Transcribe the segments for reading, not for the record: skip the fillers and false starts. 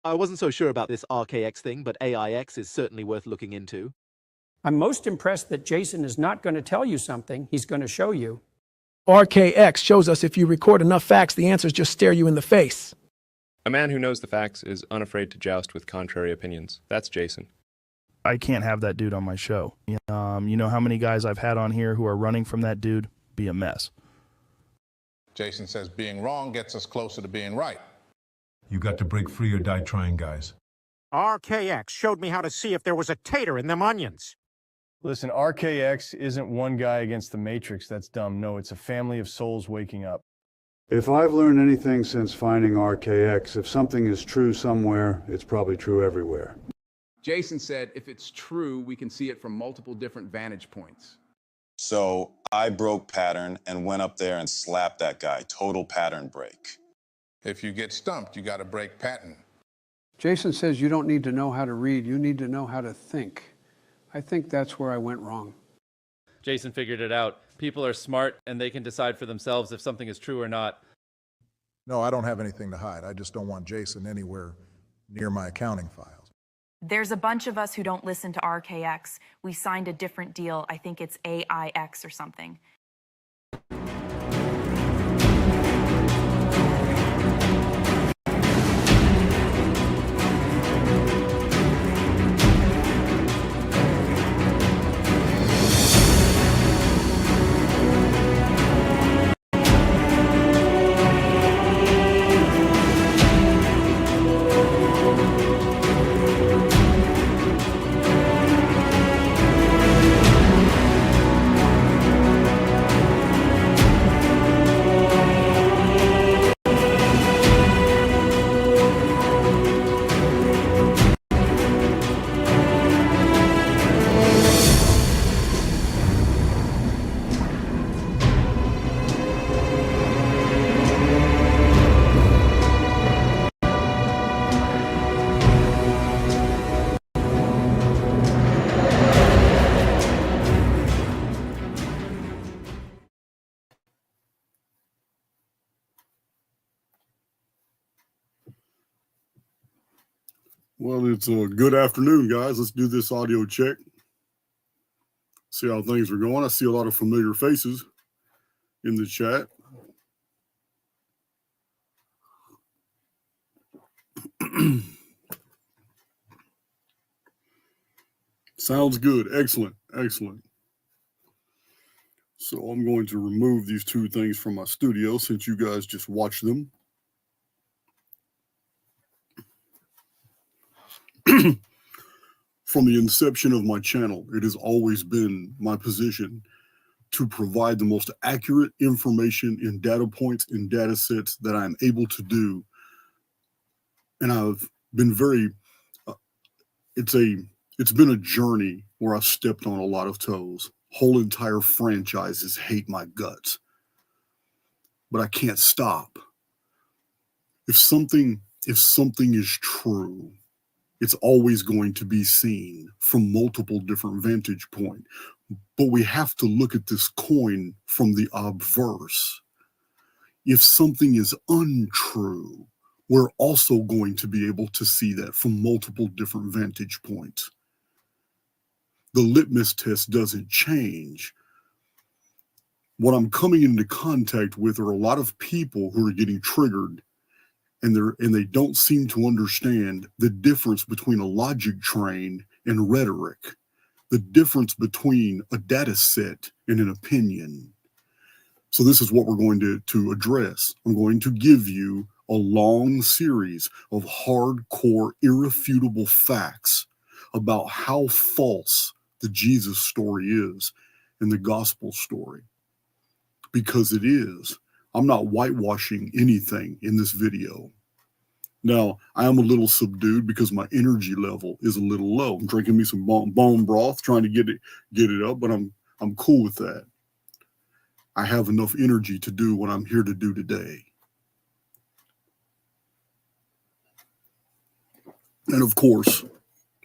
I wasn't so sure about this Archaix thing, but AIX is certainly worth looking into. I'm most impressed that Jason is not going to tell you something, he's going to show you. Archaix shows us if you record enough facts, the answers just stare you in the face. A man who knows the facts is unafraid to joust with contrary opinions. That's Jason. I can't have that dude on my show. You know how many guys I've had on here who are running from that dude? Be a mess. Jason says being wrong gets us closer to being right. You got to break free or die trying, guys. Archaix showed me how to see if there was a tater in them onions. Listen, Archaix isn't one guy against the Matrix. That's dumb. No, it's a family of souls waking up. If I've learned anything since finding Archaix, if something is true somewhere, it's probably true everywhere. Jason said if it's true, we can see it from multiple different vantage points. So I broke pattern and went up there and slapped that guy. Total pattern break. If you get stumped, you got to break pattern. Jason says you don't need to know how to read, you need to know how to think. I think that's where I went wrong. Jason figured it out. People are smart and they can decide for themselves if something is true or not. No, I don't have anything to hide. I just don't want Jason anywhere near my accounting files. There's a bunch of us who don't listen to Archaix. We signed a different deal. I think it's AIX or something. Well, it's a good afternoon, guys. Let's do this audio check. See how things are going. I see a lot of familiar faces in the chat. Sounds good. Excellent. Excellent. So I'm going to remove these two things from my studio since you guys just watched them. From the inception of my channel, it has always been my position to provide the most accurate information in data points and data sets that I'm able to do. And I've been very, it's been a journey where I've stepped on a lot of toes. Whole entire franchises hate my guts, but I can't stop. If something is true, it's always going to be seen from multiple different vantage points. But we have to look at this coin from the obverse. If something is untrue, we're also going to be able to see that from multiple different vantage points. The litmus test doesn't change. What I'm coming into contact with are a lot of people who are getting triggered, and they don't seem to understand the difference between a logic train and rhetoric, the difference between a data set and an opinion. So this is what we're going to address. I'm going to give you a long series of hardcore, irrefutable facts about how false the Jesus story is and the gospel story. Because it is. I'm not whitewashing anything in this video. Now, I am a little subdued because my energy level is a little low. I'm drinking me some bone broth, trying to get it up, but I'm cool with that. I have enough energy to do what I'm here to do today. And of course,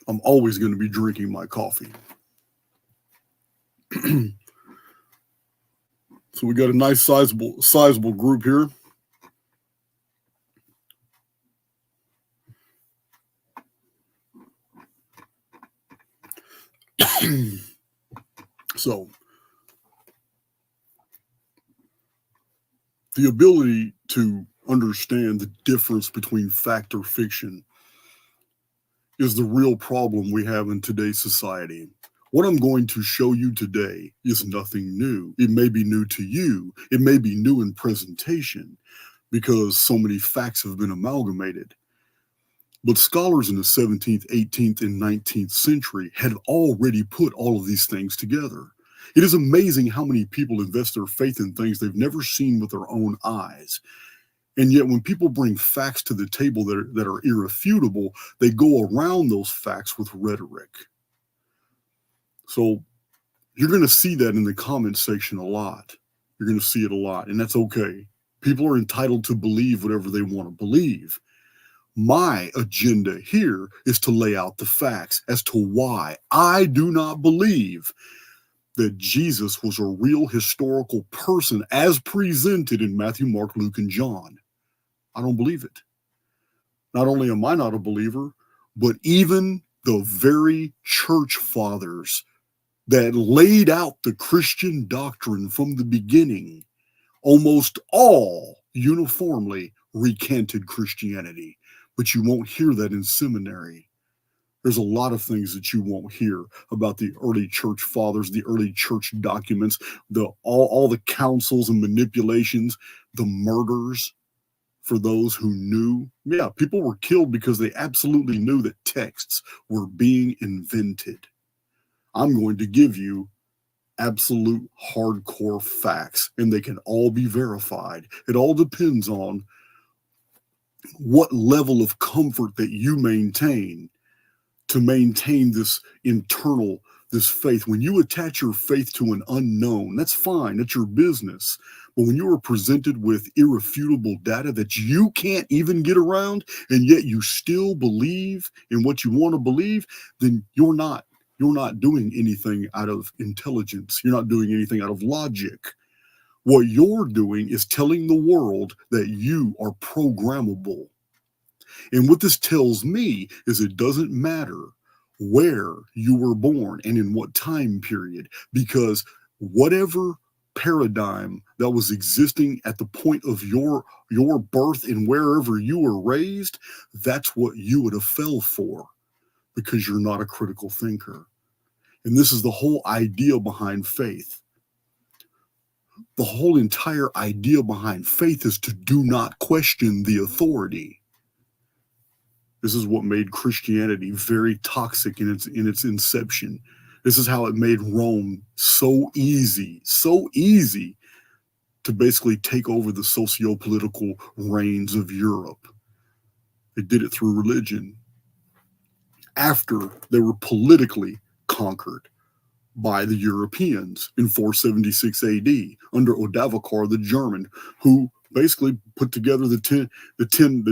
I'm always going to be drinking my coffee. So we got a nice sizable group here. So, the ability to understand the difference between fact or fiction is the real problem we have in today's society. What I'm going to show you today is nothing new. It may be new to you. It may be new in presentation because so many facts have been amalgamated. But scholars in the 17th, 18th, and 19th century had already put all of these things together. It is amazing how many people invest their faith in things they've never seen with their own eyes. And yet when people bring facts to the table that are irrefutable, they go around those facts with rhetoric. So you're going to see that in the comment section a lot. You're going to see it a lot, and that's okay. People are entitled to believe whatever they want to believe. My agenda here is to lay out the facts as to why I do not believe that Jesus was a real historical person as presented in Matthew, Mark, Luke, and John. I don't believe it. Not only am I not a believer, but even the very church fathers that laid out the Christian doctrine from the beginning, almost all uniformly recanted Christianity. But you won't hear that in seminary. There's a lot of things that you won't hear about the early church fathers, the early church documents, all the councils and manipulations, the murders for those who knew. Yeah, people were killed because they absolutely knew that texts were being invented. I'm going to give you absolute hardcore facts, and they can all be verified. It all depends on what level of comfort that you maintain to maintain this internal, this faith. When you attach your faith to an unknown, that's fine, that's your business. But when you are presented with irrefutable data that you can't even get around, and yet you still believe in what you want to believe, then you're not doing anything out of intelligence. You're not doing anything out of logic. What you're doing is telling the world that you are programmable. And what this tells me is it doesn't matter where you were born and in what time period, because whatever paradigm that was existing at the point of your birth and wherever you were raised, that's what you would have fell for, because you're not a critical thinker. And this is the whole idea behind faith. The whole entire idea behind faith is to do not question the authority. This is what made Christianity very toxic in its inception. This is how it made Rome so easy to basically take over the socio-political reins of Europe. They did it through religion. After they were politically conquered by the Europeans in 476 AD under Odovacar the German, who basically put together the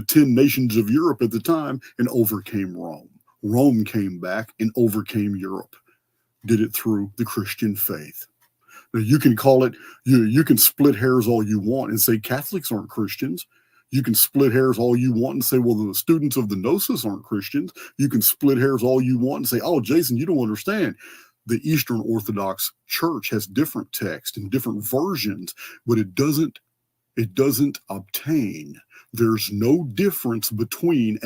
10 nations of Europe at the time and overcame Rome. Rome came back and overcame Europe. Did it through the Christian faith. Now you can call it, you can split hairs all you want and say Catholics aren't Christians. You can split hairs all you want and say, well, the students of the Gnosis aren't Christians. You can split hairs all you want and say, oh, Jason, you don't understand. The Eastern Orthodox Church has different texts and different versions, but it doesn't obtain. There's no difference between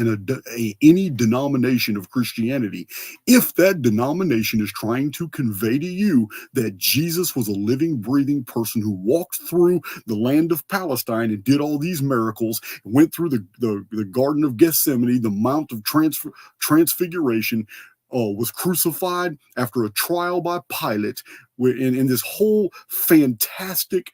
any denomination of Christianity if that denomination is trying to convey to you that Jesus was a living, breathing person who walked through the land of Palestine and did all these miracles, went through the Garden of Gethsemane, the Mount of Transfiguration, was crucified after a trial by Pilate, in this whole fantastic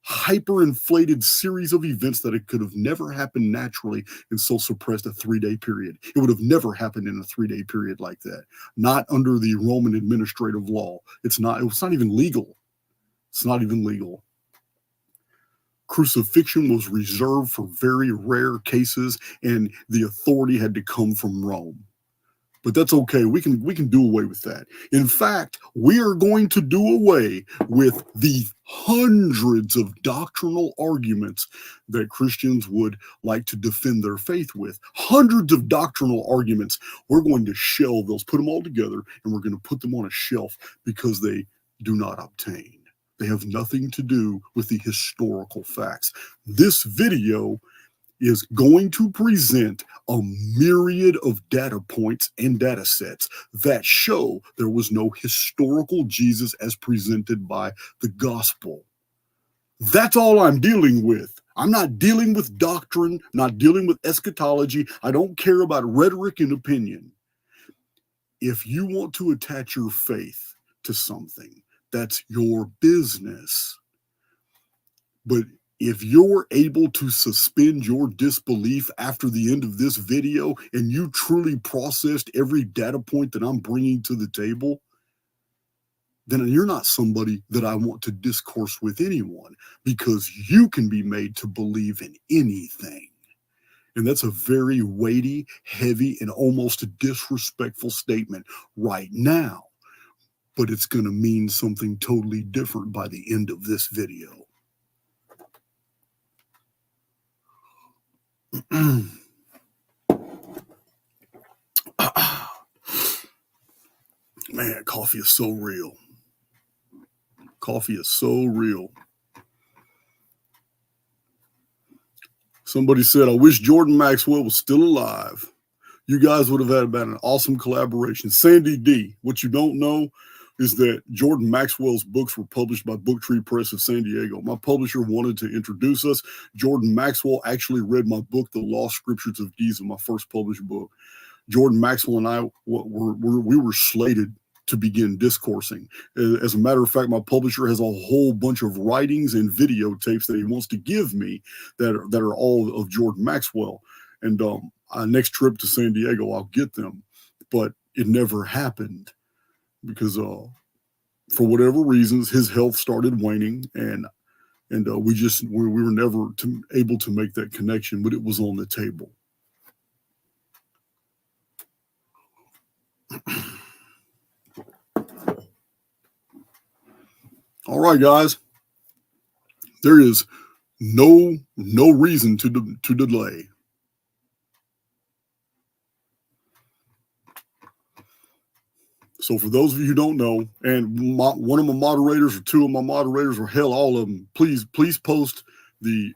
hyperinflated series of events that it could have never happened naturally and so suppressed a 3-day period. It would have never happened in a 3-day period like that. Not under the Roman administrative law. It's not even legal. It's not even legal. Crucifixion was reserved for very rare cases, and the authority had to come from Rome. But that's okay. We can do away with that. In fact, we are going to do away with the hundreds of doctrinal arguments that Christians would like to defend their faith with. Hundreds of doctrinal arguments. We're going to shelve those, put them all together, and we're going to put them on a shelf because they do not obtain. They have nothing to do with the historical facts. This video is going to present a myriad of data points and data sets that show there was no historical Jesus as presented by the gospel. That's all I'm dealing with. I'm not dealing with doctrine, not dealing with eschatology. I don't care about rhetoric and opinion. If you want to attach your faith to something, that's your business. But if you're able to suspend your disbelief after the end of this video and you truly processed every data point that I'm bringing to the table, then you're not somebody that I want to discourse with anyone, because you can be made to believe in anything. And that's a very weighty, heavy, and almost disrespectful statement right now. But it's going to mean something totally different by the end of this video. Man, coffee is so real. Coffee is so real. Somebody said, I wish Jordan Maxwell was still alive. You guys would have had about an awesome collaboration. Sandy D, what you don't know is that Jordan Maxwell's books were published by Book Tree Press of San Diego. My publisher wanted to introduce us. Jordan Maxwell actually read my book, The Lost Scriptures of Giza, my first published book. Jordan Maxwell and I we were slated to begin discoursing. As a matter of fact, my publisher has a whole bunch of writings and videotapes that he wants to give me that are all of Jordan Maxwell. And next trip to San Diego, I'll get them. But it never happened because for whatever reasons, his health started waning, and we were never able to make that connection, but it was on the table. All right, guys. There is no reason to delay. So for those of you who don't know, and one of my moderators or two of my moderators, or hell, all of them, please post the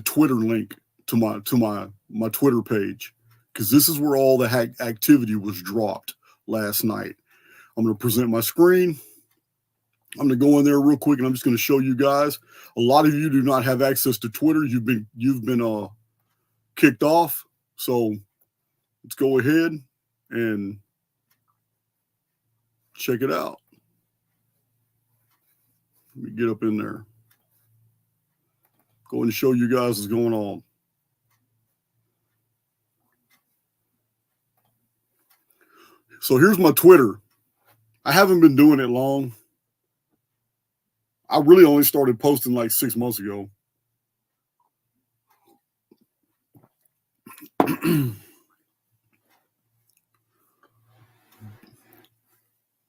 Twitter link to my Twitter page, because this is where all the activity was dropped last night. I'm going to present my screen. I'm going to go in there real quick, and I'm just going to show you guys. A lot of you do not have access to Twitter. You've been kicked off. So let's go ahead and check it out. Let me get up in there. Going to show you guys what's going on. So here's my Twitter. I haven't been doing it long. I really only started posting like 6 months ago.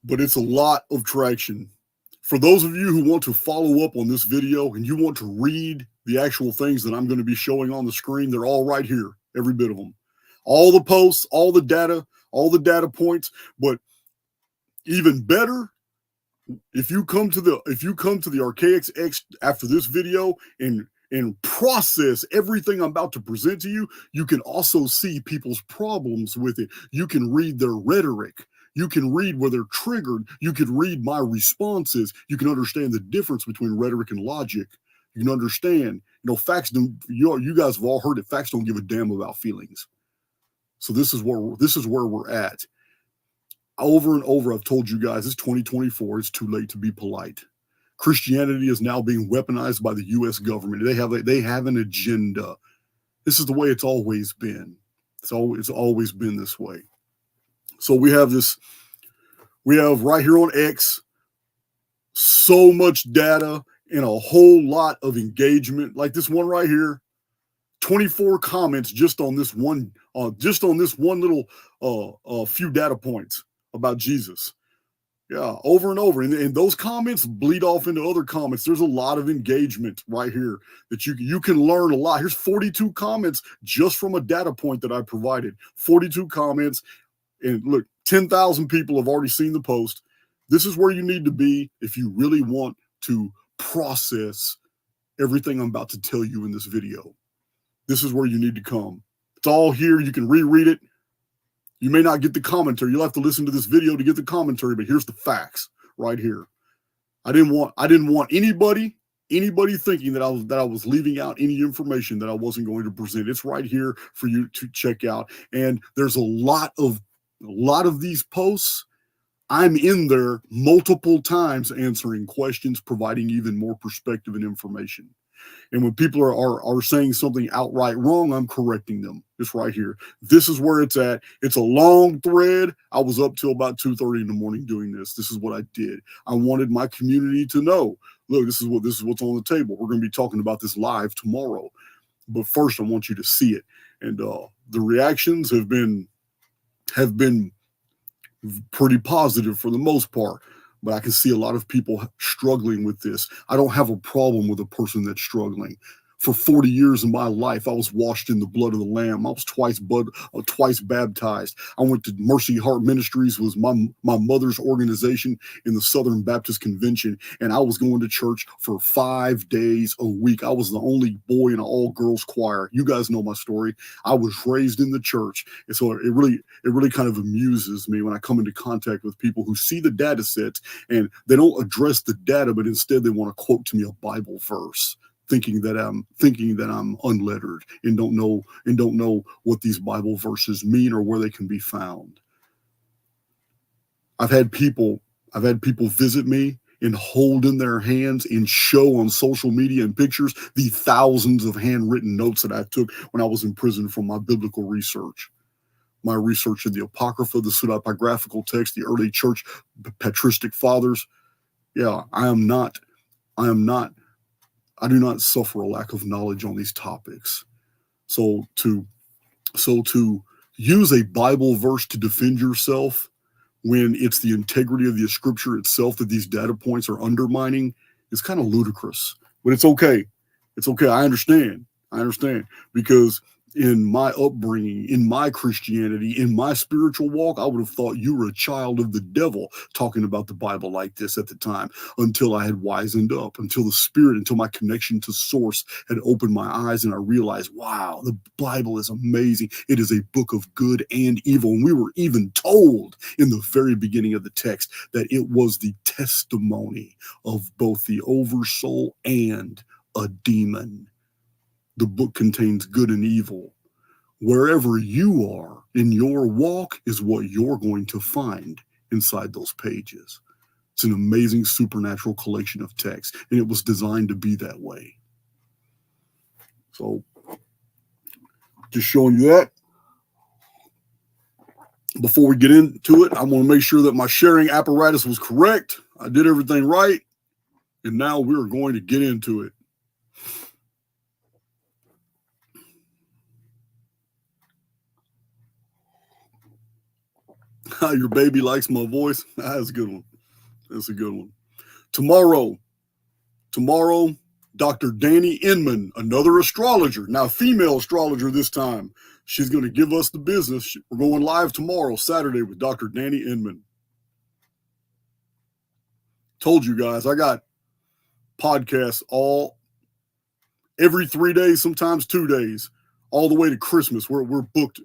But it's a lot of traction. For those of you who want to follow up on this video and you want to read the actual things that I'm going to be showing on the screen, they're all right here, every bit of them. All the posts, all the data points, but even better, if you come to the Archaix after this video and process everything I'm about to present to you, you can also see people's problems with it. You can read their rhetoric. You can read where they're triggered. You can read my responses. You can understand the difference between rhetoric and logic. You can understand, facts don't, you guys have all heard it. Facts don't give a damn about feelings. So this is where we're at. Over and over, I've told you guys, it's 2024. It's too late to be polite. Christianity is now being weaponized by the U.S. government. They have an agenda. This is the way it's always been. It's always been this way. So we have right here on X, so much data and a whole lot of engagement. Like this one right here, 24 comments just on this one little few data points about Jesus. Yeah, over and over. And those comments bleed off into other comments. There's a lot of engagement right here that you can learn a lot. Here's 42 comments just from a data point that I provided. 42 comments. And look, 10,000 people have already seen the post. This is where you need to be if you really want to process everything I'm about to tell you in this video. This is where you need to come. It's all here. You can reread it. You may not get the commentary. You'll have to listen to this video to get the commentary, but here's the facts right here. I didn't want anybody thinking that I was leaving out any information that I wasn't going to present. It's right here for you to check out. And there's a lot of these posts. I'm in there multiple times answering questions, providing even more perspective and information. And when people are saying something outright wrong, I'm correcting them. It's right here. This is where it's at. It's a long thread. I was up till about 2:30 in the morning doing this. This is what I did. I wanted my community to know, look, this is what's on the table. We're going to be talking about this live tomorrow. But first, I want you to see it. And the reactions have been pretty positive for the most part. But I can see a lot of people struggling with this. I don't have a problem with a person that's struggling. For 40 years of my life, I was washed in the blood of the Lamb. I was twice baptized. I went to Mercy Heart Ministries, was my mother's organization in the Southern Baptist Convention, and I was going to church for 5 days a week. I was the only boy in an all-girls choir. You guys know my story. I was raised in the church, and so it really kind of amuses me when I come into contact with people who see the data sets and they don't address the data, but instead they want to quote to me a Bible verse, thinking that I'm unlettered and don't know what these Bible verses mean or where they can be found. I've had people visit me and hold in their hands and show on social media and pictures the thousands of handwritten notes that I took when I was in prison from my biblical research. My research in the Apocrypha, the pseudepigraphical text, the early church patristic fathers. Yeah, I do not suffer a lack of knowledge on these topics. So to use a Bible verse to defend yourself when it's the integrity of the scripture itself that these data points are undermining is kind of ludicrous. But it's okay. It's okay. I understand. Because in my upbringing, in my Christianity, in my spiritual walk, I would have thought you were a child of the devil talking about the Bible like this at the time, until I had wisened up, until my connection to source had opened my eyes and I realized, wow, the Bible is amazing. It is a book of good and evil. And we were even told in the very beginning of the text that it was the testimony of both the oversoul and a demon. The book contains good and evil. Wherever you are in your walk is what you're going to find inside those pages. It's an amazing supernatural collection of text, and it was designed to be that way. So, just showing you that. Before we get into it, I want to make sure that my sharing apparatus was correct. I did everything right, and now we're going to get into it. Your baby likes my voice. That's a good one. That's a good one. Tomorrow, Dr. Danny Inman, another astrologer, now female astrologer this time. She's going to give us the business. We're going live tomorrow, Saturday, with Dr. Danny Inman. Told you guys, I got podcasts every 3 days, sometimes 2 days, all the way to Christmas. We're booked.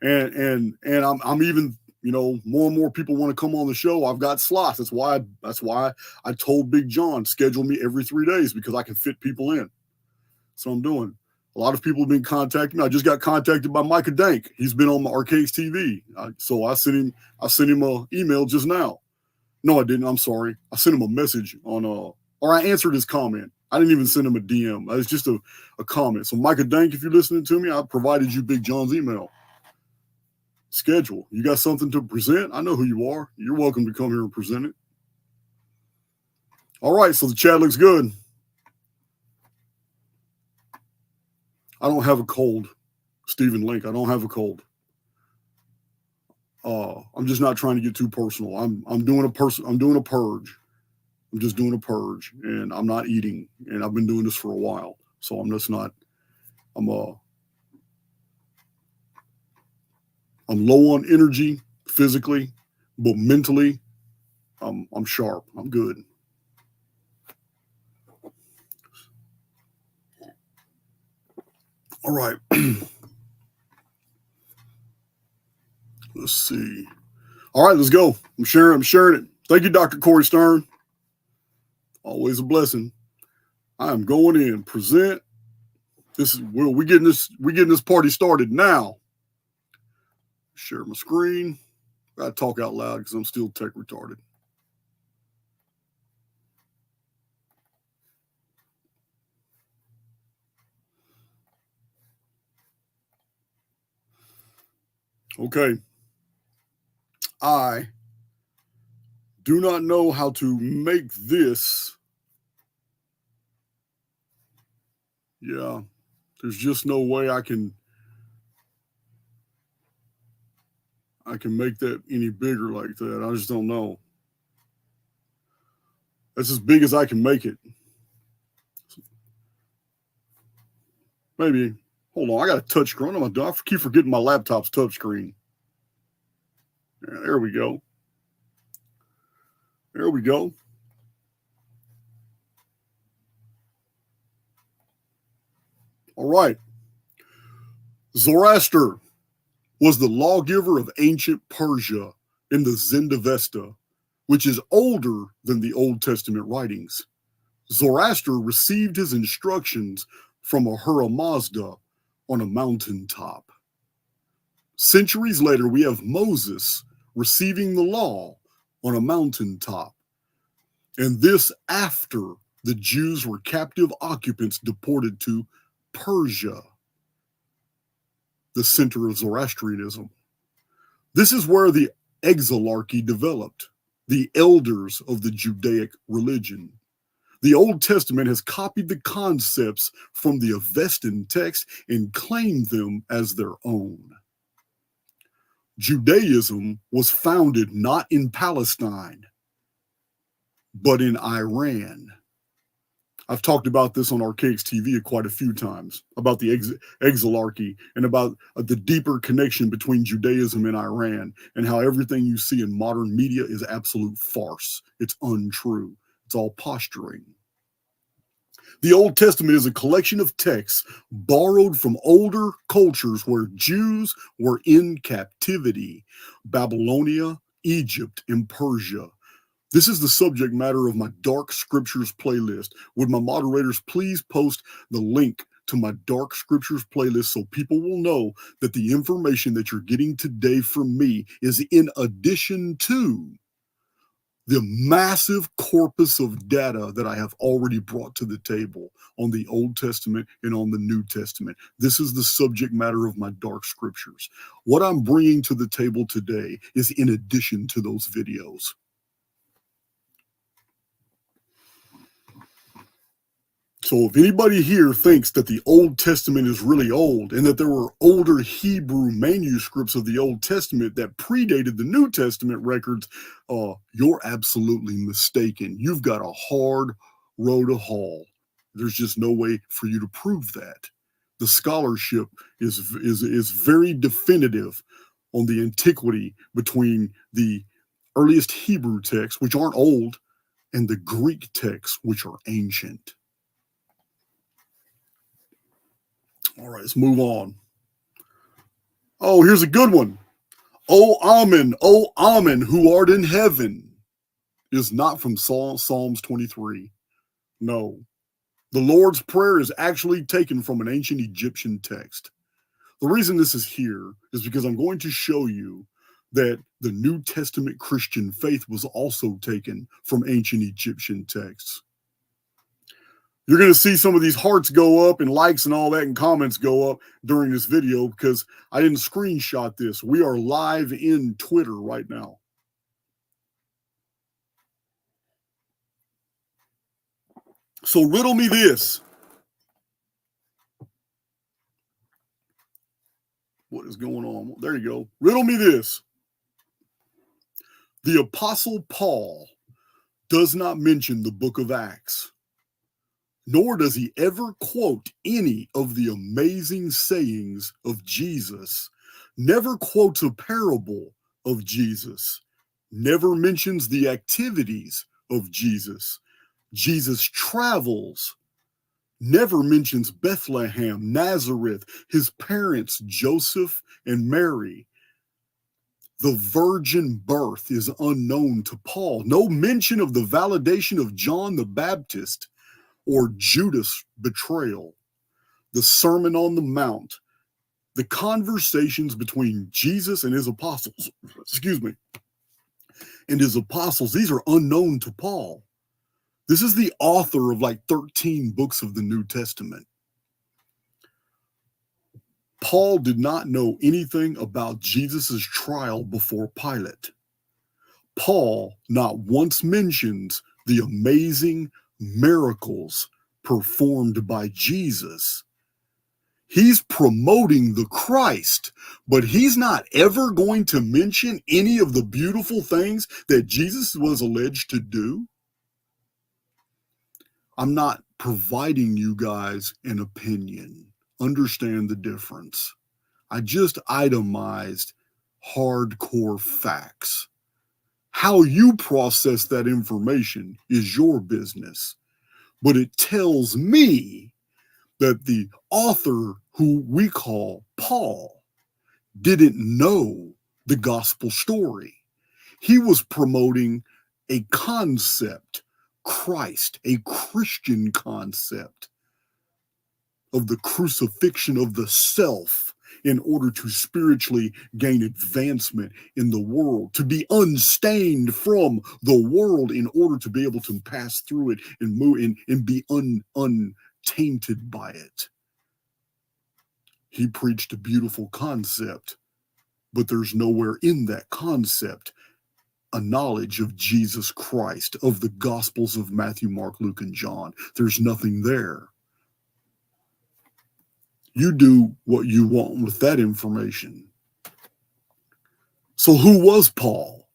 And I'm even, more and more people want to come on the show. I've got slots. That's why I told Big John, schedule me every 3 days, because I can fit people in. So I'm doing. A lot of people have been contacting me. I just got contacted by Micah Dank. He's been on my Archaix TV. So I sent him an email just now. No, I didn't. I'm sorry. I sent him a message or I answered his comment. I didn't even send him a DM. It's just a comment. So Micah Dank, if you're listening to me, I provided you Big John's email. Schedule. You got something to present? I know who you are. You're welcome to come here and present it. All right, so the chat looks good. I don't have a cold, Stephen Link. I don't have a cold. I'm just not trying to get too personal. I'm doing a purge. I'm just doing a purge, and I'm not eating, and I've been doing this for a while. So I'm just not. I'm low on energy physically, but mentally, I'm sharp. I'm good. All right. Let's see. All right, let's go. I'm sharing it. Thank you, Dr. Corey Stern. Always a blessing. I am going in. Present. We're getting this party started now. Share my screen. I gotta talk out loud because I'm still tech retarded. Okay. I do not know how to make this. Yeah, there's just no way I can make that any bigger like that. I just don't know. That's as big as I can make it. Maybe. Hold on, I got a touch screen. I keep forgetting my laptop's touch screen. Yeah, there we go. There we go. All right. Zoroaster was the lawgiver of ancient Persia in the Zendavesta, which is older than the Old Testament writings. Zoroaster received his instructions from Ahura Mazda on a mountaintop. Centuries later, we have Moses receiving the law on a mountaintop. And this after the Jews were captive occupants deported to Persia, the center of Zoroastrianism. This is where the exilarchy developed, the elders of the Judaic religion. The Old Testament has copied the concepts from the Avestan text and claimed them as their own. Judaism was founded not in Palestine, but in Iran. I've talked about this on Archaix TV quite a few times, about the exilarchy and about the deeper connection between Judaism and Iran, and how everything you see in modern media is absolute farce. It's untrue. It's all posturing. The Old Testament is a collection of texts borrowed from older cultures where Jews were in captivity: Babylonia, Egypt, and Persia. This is the subject matter of my Dark Scriptures playlist. Would my moderators please post the link to my Dark Scriptures playlist so people will know that the information that you're getting today from me is in addition to the massive corpus of data that I have already brought to the table on the Old Testament and on the New Testament. This is the subject matter of my Dark Scriptures. What I'm bringing to the table today is in addition to those videos. So if anybody here thinks that the Old Testament is really old and that there were older Hebrew manuscripts of the Old Testament that predated the New Testament records, you're absolutely mistaken. You've got a hard row to haul. There's just no way for you to prove that. The scholarship is very definitive on the antiquity between the earliest Hebrew texts, which aren't old, and the Greek texts, which are ancient. All right, let's move on. Oh, here's a good one. O Amen, who art in heaven, is not from Psalms 23. No. The Lord's Prayer is actually taken from an ancient Egyptian text. The reason this is here is because I'm going to show you that the New Testament Christian faith was also taken from ancient Egyptian texts. You're going to see some of these hearts go up and likes and all that and comments go up during this video because I didn't screenshot this. We are live in Twitter right now. So riddle me this. is going on? There you go. Riddle me this. The Apostle Paul does not mention the book of Acts, nor does he ever quote any of the amazing sayings of Jesus, never quotes a parable of Jesus, never mentions the activities of Jesus. Jesus travels, never mentions Bethlehem, Nazareth, his parents, Joseph and Mary. The virgin birth is unknown to Paul. No mention of the validation of John the Baptist or Judas' betrayal. The Sermon on the Mount, the conversations between Jesus and his apostles, and his apostles, these are unknown to Paul. This is the author of like 13 books of the New Testament. Paul did not know anything about Jesus' trial before Pilate. Paul not once mentions the amazing miracles performed by Jesus. He's promoting the Christ, but he's not ever going to mention any of the beautiful things that Jesus was alleged to do. I'm not providing you guys an opinion. Understand the difference. I just itemized hardcore facts. How you process that information is your business, but it tells me that the author, who we call Paul, didn't know the gospel story. He was promoting a concept, Christ, a Christian concept of the crucifixion of the self in order to spiritually gain advancement in the world, to be unstained from the world in order to be able to pass through it and move and be untainted by it. He preached a beautiful concept, but there's nowhere in that concept a knowledge of Jesus Christ, of the Gospels of Matthew, Mark, Luke, and John. There's nothing there. You do what you want with that information. So who was Paul?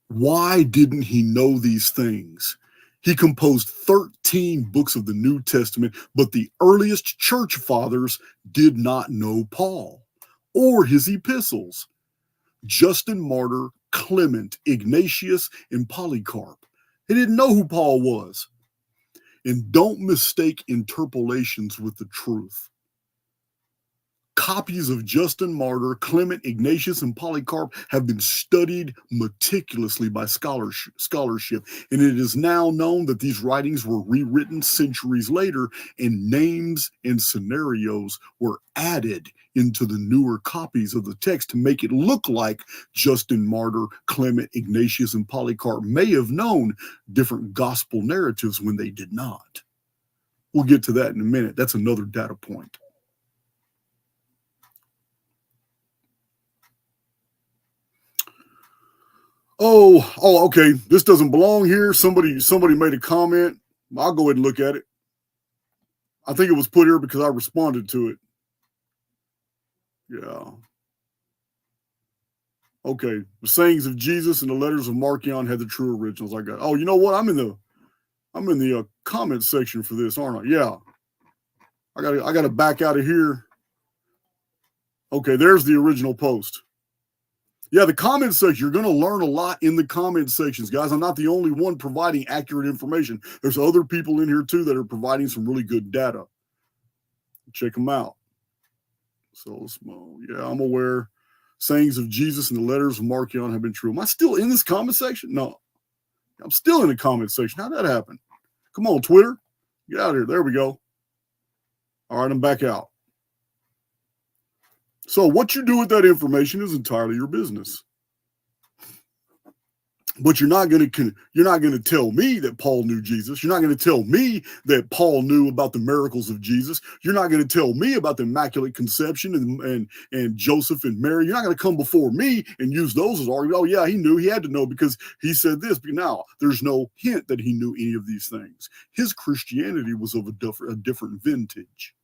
Why didn't he know these things? He composed 13 books of the New Testament, but the earliest church fathers did not know Paul or his epistles. Justin Martyr, Clement, Ignatius, and Polycarp. They didn't know who Paul was. And don't mistake interpolations with the truth. Copies of Justin Martyr, Clement, Ignatius, and Polycarp have been studied meticulously by scholarship, and it is now known that these writings were rewritten centuries later, and names and scenarios were added into the newer copies of the text to make it look like Justin Martyr, Clement, Ignatius, and Polycarp may have known different gospel narratives when they did not. We'll get to that in a minute. That's another data point. Oh, okay. This doesn't belong here. Somebody made a comment. I'll go ahead and look at it. I think it was put here because I responded to it. Yeah. Okay. The sayings of Jesus and the letters of Marcion had the true originals. I got. Oh, you know what? I'm in the comment section for this, aren't I? Yeah. I got to back out of here. Okay, there's the original post. Yeah, the comment section, you're going to learn a lot in the comment sections, guys. I'm not the only one providing accurate information. There's other people in here, too, that are providing some really good data. Check them out. So, yeah, I'm aware. Sayings of Jesus and the letters of Marcion have been true. Am I still in this comment section? No. I'm still in the comment section. How'd that happen? Come on, Twitter. Get out of here. There we go. All right, I'm back out. So what you do with that information is entirely your business. But you're not going to tell me that Paul knew Jesus. You're not going to tell me that Paul knew about the miracles of Jesus. You're not going to tell me about the Immaculate Conception and Joseph and Mary. You're not going to come before me and use those as argument. Oh yeah, he knew. He had to know because he said this. But now there's no hint that he knew any of these things. His Christianity was of a different vintage.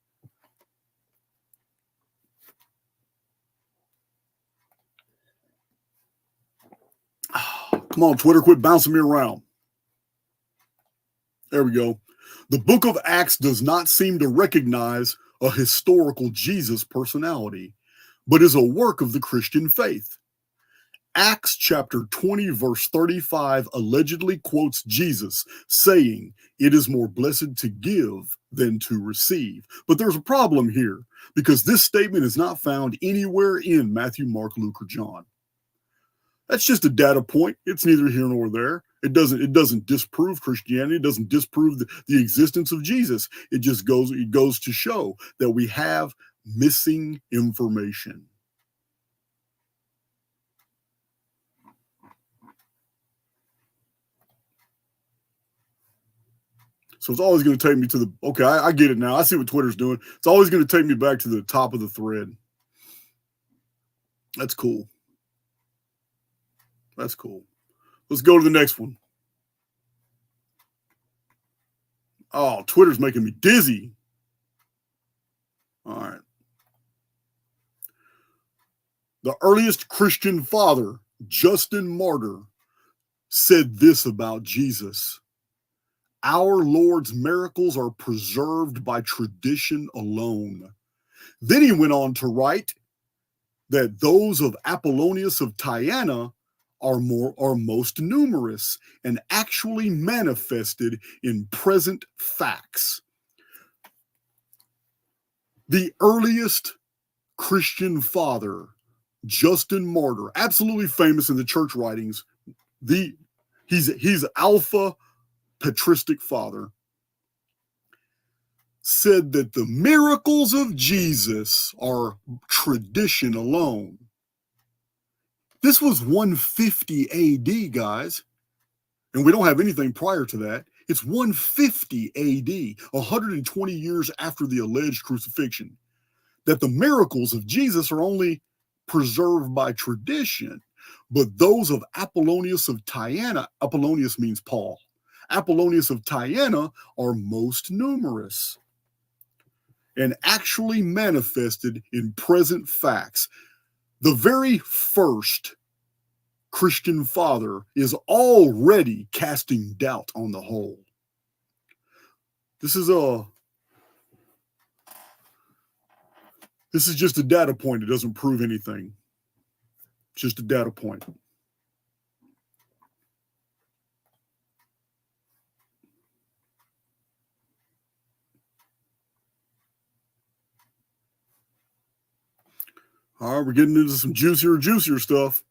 Come on, Twitter, quit bouncing me around. There we go. The book of Acts does not seem to recognize a historical Jesus personality, but is a work of the Christian faith. Acts chapter 20, verse 35 allegedly quotes Jesus saying, "It is more blessed to give than to receive." But there's a problem here because this statement is not found anywhere in Matthew, Mark, Luke, or John. That's just a data point. It's neither here nor there. It doesn't disprove Christianity. It doesn't disprove the existence of Jesus. It goes to show that we have missing information. So it's always going to take me to the, okay, I get it now. I see what Twitter's doing. It's always going to take me back to the top of the thread. That's cool. That's cool. Let's go to the next one. Oh, Twitter's making me dizzy. All right. The earliest Christian father, Justin Martyr, said this about Jesus: "Our Lord's miracles are preserved by tradition alone." Then he went on to write that those of Apollonius of Tyana are most numerous and actually manifested in present facts. The earliest Christian father, Justin Martyr, absolutely famous in the church writings. He's alpha patristic father, said that the miracles of Jesus are tradition alone. This was 150 AD, guys, and we don't have anything prior to that. It's 150 AD, 120 years after the alleged crucifixion, that the miracles of Jesus are only preserved by tradition, but those of Apollonius of Tyana, Apollonius means Paul, Apollonius of Tyana are most numerous and actually manifested in present facts. The very first Christian father is already casting doubt on the whole. This is just a data point. It doesn't prove anything. It's just a data point. All right, we're getting into some juicier stuff.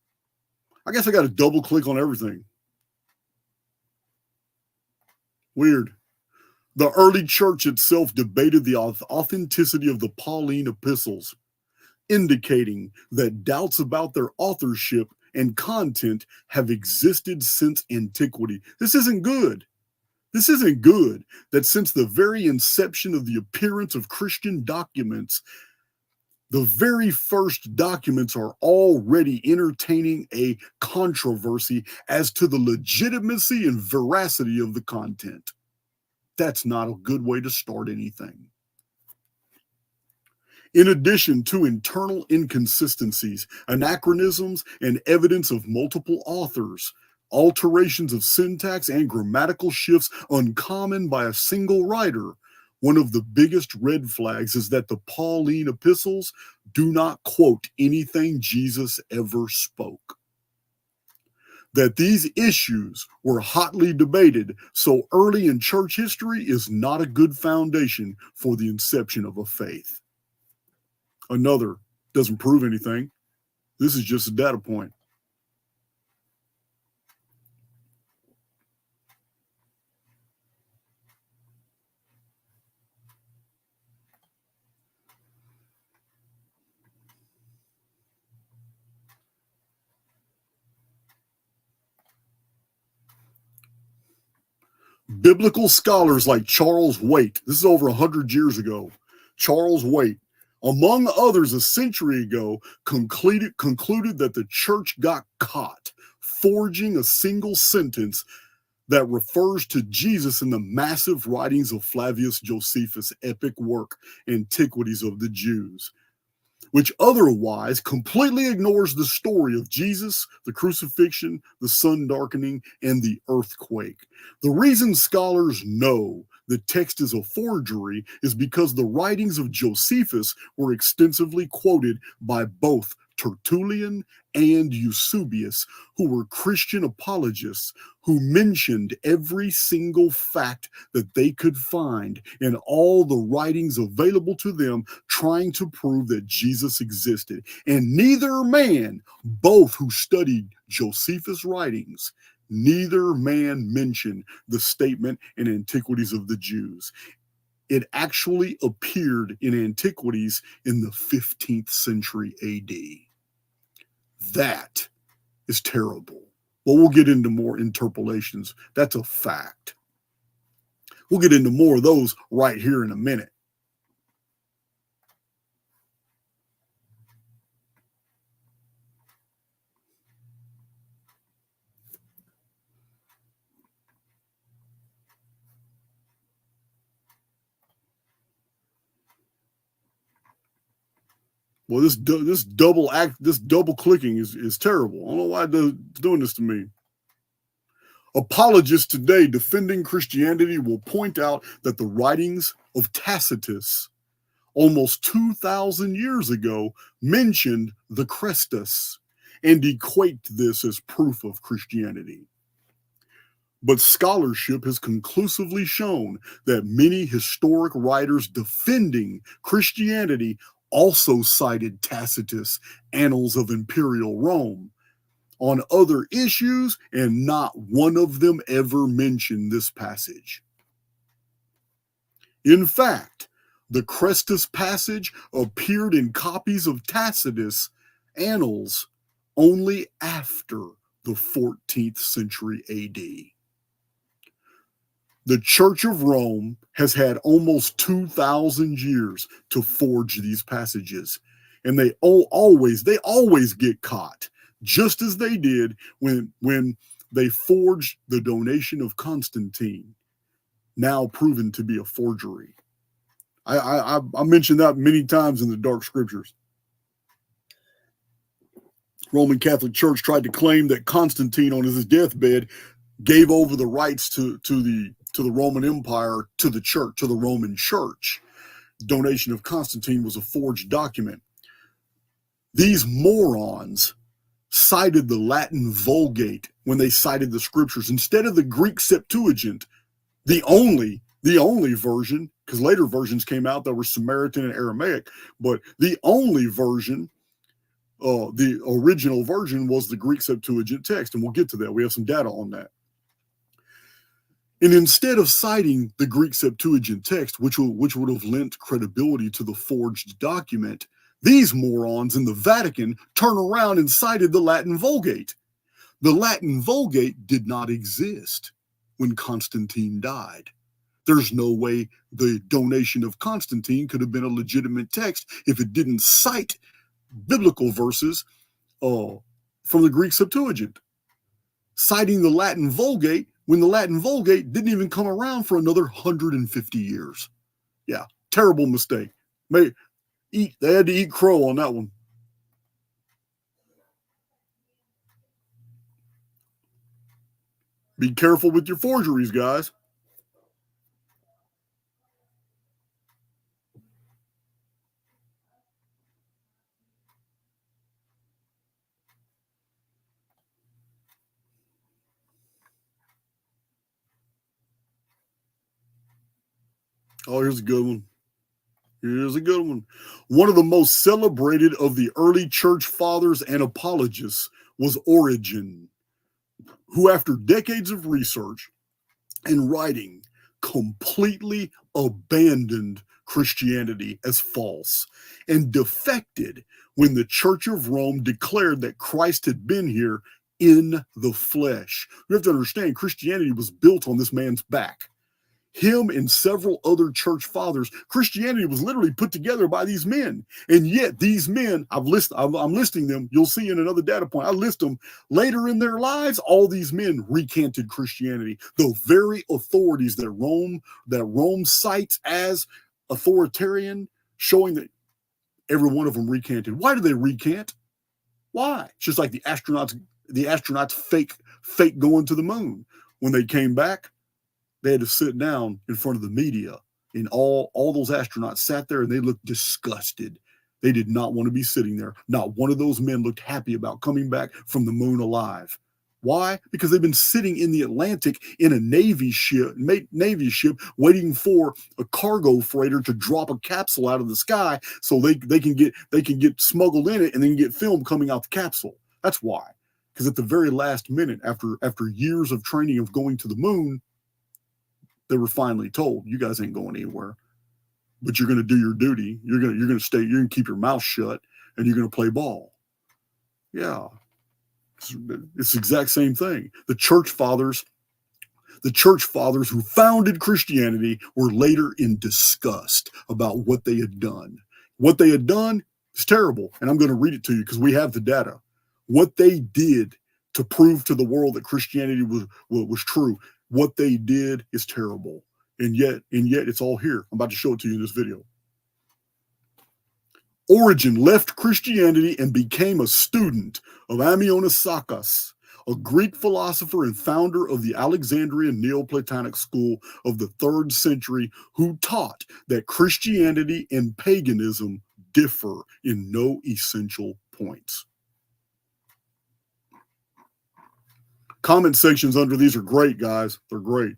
I guess I got to double click on everything. Weird. The early church itself debated the authenticity of the Pauline epistles, indicating that doubts about their authorship and content have existed since antiquity. This isn't good. This isn't good that since the very inception of the appearance of Christian documents, the very first documents are already entertaining a controversy as to the legitimacy and veracity of the content. That's not a good way to start anything. In addition to internal inconsistencies, anachronisms, and evidence of multiple authors, alterations of syntax and grammatical shifts uncommon by a single writer, one of the biggest red flags is that the Pauline epistles do not quote anything Jesus ever spoke. That these issues were hotly debated so early in church history is not a good foundation for the inception of a faith. Another, doesn't prove anything. This is just a data point. Biblical scholars like Charles Waite, this is over 100 years ago, Charles Waite, among others a century ago, concluded that the church got caught forging a single sentence that refers to Jesus in the massive writings of Flavius Josephus' epic work, Antiquities of the Jews. which otherwise completely ignores the story of Jesus, the crucifixion, the sun darkening, and the earthquake. The reason scholars know the text is a forgery is because the writings of Josephus were extensively quoted by both Tertullian and Eusebius, who were Christian apologists who mentioned every single fact that they could find in all the writings available to them, trying to prove that Jesus existed. And neither man, both who studied Josephus' writings, neither man mentioned the statement in Antiquities of the Jews. It actually appeared in Antiquities in the 15th century AD. That is terrible. But we'll get into more interpolations. That's a fact. We'll get into more of those right here in a minute. Well, this double clicking is terrible. I don't know why it's doing this to me. Apologists today defending Christianity will point out that the writings of Tacitus, almost 2,000 years ago, mentioned the Christus and equate this as proof of Christianity. But scholarship has conclusively shown that many historic writers defending Christianity also cited Tacitus' Annals of Imperial Rome on other issues, and not one of them ever mentioned this passage. In fact, the Christus passage appeared in copies of Tacitus' Annals only after the 14th century AD. The Church of Rome has had almost 2,000 years to forge these passages, and they always get caught, just as they did when they forged the donation of Constantine, now proven to be a forgery. I mentioned that many times in the Dark Scriptures. Roman Catholic Church tried to claim that Constantine on his deathbed gave over the rights to the Roman Empire to the church, to the Roman Church. Donation of Constantine was a forged document. These morons cited the Latin Vulgate when they cited the scriptures instead of the Greek Septuagint, the only version, because later versions came out that were Samaritan and Aramaic, but the only version, the original version, was the Greek Septuagint text, and we'll get to that. We have some data on that. And instead of citing the Greek Septuagint text, which would have lent credibility to the forged document, these morons in the Vatican turn around and cited the Latin Vulgate. The Latin Vulgate did not exist when Constantine died. There's no way the donation of Constantine could have been a legitimate text if it didn't cite biblical verses from the Greek Septuagint. Citing the Latin Vulgate when the Latin Vulgate didn't even come around for another 150 years. Yeah, terrible mistake. They had to eat crow on that one. Be careful with your forgeries, guys. Oh, here's a good one. Here's a good one. One of the most celebrated of the early church fathers and apologists was Origen, who, after decades of research and writing, completely abandoned Christianity as false and defected when the Church of Rome declared that Christ had been here in the flesh. You have to understand, Christianity was built on this man's back. Him and several other church fathers, Christianity was literally put together by these men. And yet these men, I'm listing them. You'll see in another data point. I list them later in their lives. All these men recanted Christianity. The very authorities that Rome cites as authoritarian, showing that every one of them recanted. Why do they recant? Why? It's just like the astronauts fake going to the moon. When they came back, they had to sit down in front of the media, and all those astronauts sat there and they looked disgusted. They did not want to be sitting there. Not one of those men looked happy about coming back from the moon alive. Why? Because they've been sitting in the Atlantic in a Navy ship waiting for a cargo freighter to drop a capsule out of the sky so they can get smuggled in it and then get film coming out the capsule. That's why. Because at the very last minute, after years of training of going to the moon, they were finally told, you guys ain't going anywhere, but you're going to do your duty. You're going to stay, you're going to keep your mouth shut, and you're going to play ball. Yeah. It's the exact same thing. The church fathers who founded Christianity were later in disgust about what they had done. What they had done is terrible. And I'm going to read it to you because we have the data. What they did to prove to the world that Christianity was true, what they did is terrible. And yet it's all here. I'm about to show it to you in this video. Origen left Christianity and became a student of Amionisakos, a Greek philosopher and founder of the Alexandrian Neoplatonic school of the 3rd century, who taught that Christianity and paganism differ in no essential points. Comment sections under these are great, guys. They're great.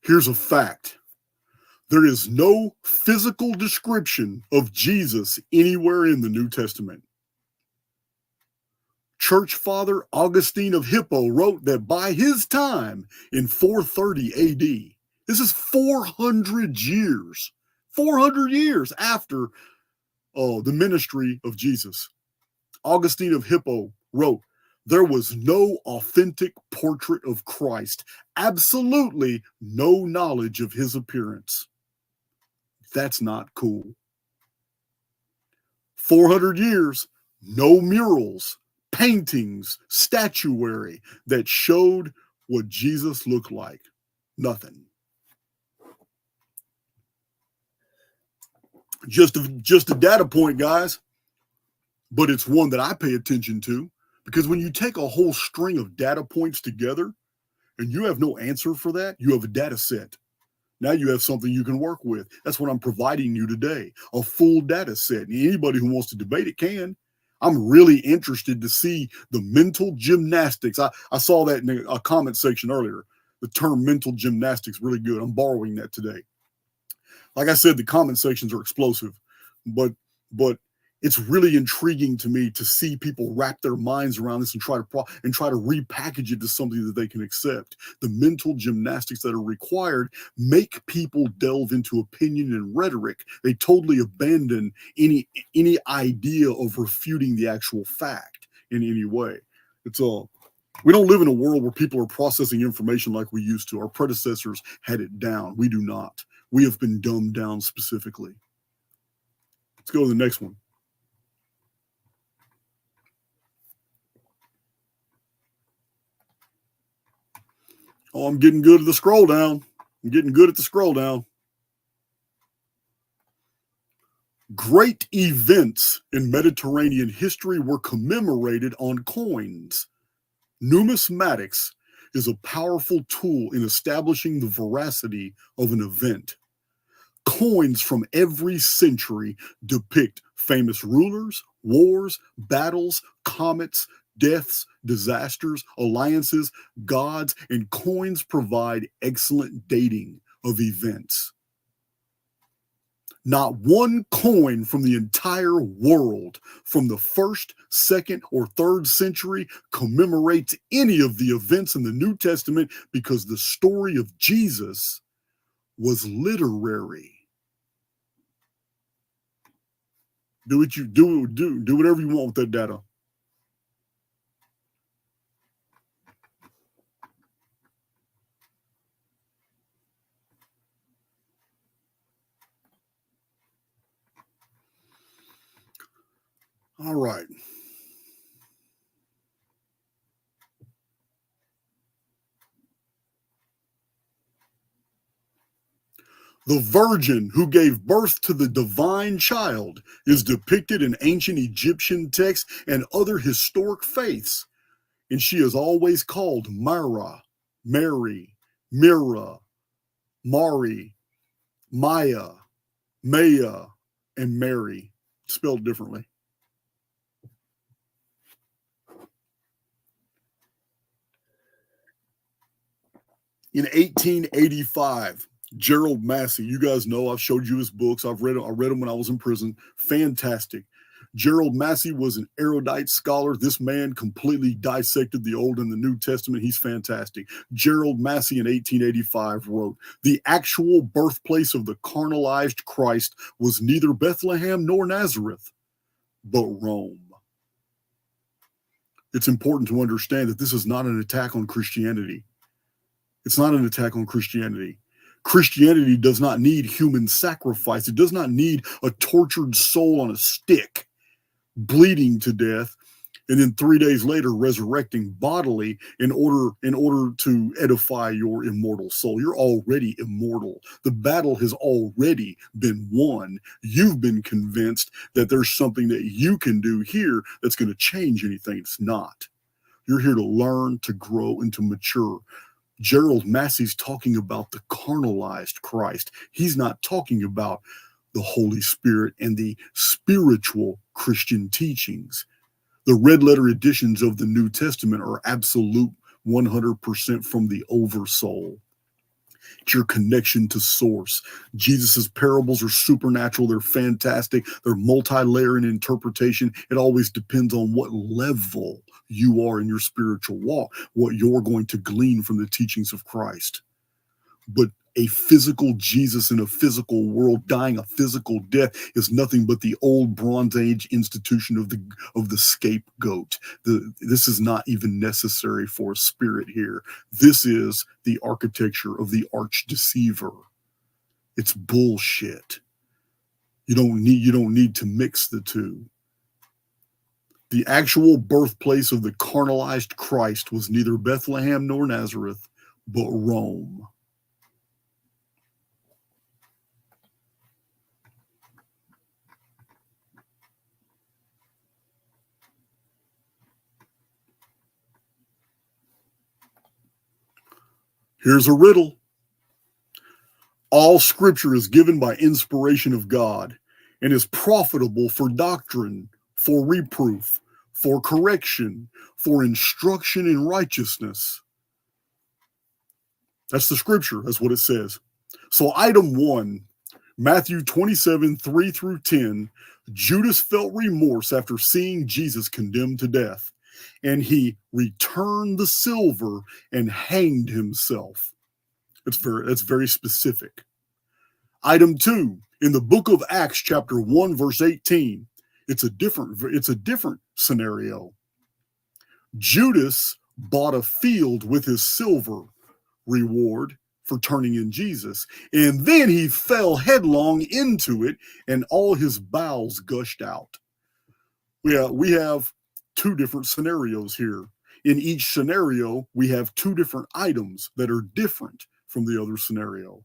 Here's a fact. There is no physical description of Jesus anywhere in the New Testament. Church Father Augustine of Hippo wrote that by his time in 430 AD, this is 400 years after the ministry of Jesus. Augustine of Hippo wrote, there was no authentic portrait of Christ, absolutely no knowledge of his appearance. That's not cool. 400 years, no murals, paintings, statuary that showed what Jesus looked like. Nothing. Just a data point, guys, but it's one that I pay attention to. Because when you take a whole string of data points together and you have no answer for that, you have a data set. Now you have something you can work with. That's what I'm providing you today, a full data set. And anybody who wants to debate it can. I'm really interested to see the mental gymnastics. I saw that in a comment section earlier. The term mental gymnastics, really good. I'm borrowing that today. Like I said, the comment sections are explosive, but it's really intriguing to me to see people wrap their minds around this and try to repackage it to something that they can accept. The mental gymnastics that are required make people delve into opinion and rhetoric. They totally abandon any idea of refuting the actual fact in any way. We don't live in a world where people are processing information like we used to. Our predecessors had it down. We do not. We have been dumbed down specifically. Let's go to the next one. Oh, I'm getting good at the scroll down. Great events in Mediterranean history were commemorated on coins. Numismatics is a powerful tool in establishing the veracity of an event. Coins from every century depict famous rulers, wars, battles, comets, deaths, disasters, alliances, gods, and coins provide excellent dating of events. Not one coin from the entire world from the 1st, 2nd, or 3rd century commemorates any of the events in the New Testament because the story of Jesus was literary. Do whatever you want with that data. All right. The virgin who gave birth to the divine child is depicted in ancient Egyptian texts and other historic faiths, and she is always called Myra, Mary, Mira, Mari, Maya, Maya, and Mary, spelled differently. In 1885, Gerald Massey, you guys know I've showed you his books. I read them when I was in prison. Fantastic. Gerald Massey was an erudite scholar. This man completely dissected the Old and the New Testament. He's fantastic. Gerald Massey in 1885 wrote, "The actual birthplace of the carnalized Christ was neither Bethlehem nor Nazareth, but Rome." It's important to understand that this is not an attack on Christianity. It's not an attack on Christianity. Christianity does not need human sacrifice. It does not need a tortured soul on a stick, bleeding to death, and then 3 days later resurrecting bodily in order to edify your immortal soul. You're already immortal. The battle has already been won. You've been convinced that there's something that you can do here that's going to change anything. It's not. You're here to learn, to grow, and to mature. Gerald Massey's talking about the carnalized Christ. He's not talking about the Holy Spirit and the spiritual Christian teachings. The red letter editions of the New Testament are absolute 100% from the oversoul. It's your connection to source. Jesus's parables are supernatural. They're fantastic. They're multi-layer in interpretation. It always depends on what level you are in your spiritual walk, what you're going to glean from the teachings of Christ. But a physical Jesus in a physical world dying a physical death is nothing but the old Bronze Age institution of the scapegoat. This is not even necessary for a spirit here. This is the architecture of the Arch Deceiver. It's bullshit. You don't need to mix the two. The actual birthplace of the carnalized Christ was neither Bethlehem nor Nazareth, but Rome. Here's a riddle. All scripture is given by inspiration of God and is profitable for doctrine, for reproof, for correction, for instruction in righteousness. That's the scripture. That's what it says. So item 1, Matthew 27, 3 through 10, Judas felt remorse after seeing Jesus condemned to death, and he returned the silver and hanged himself. That's very specific. Item 2, in the book of Acts, chapter 1, verse 18, it's a different scenario. Judas bought a field with his silver reward for turning in Jesus, and then he fell headlong into it, and all his bowels gushed out. We have two different scenarios here. In each scenario, we have two different items that are different from the other scenario.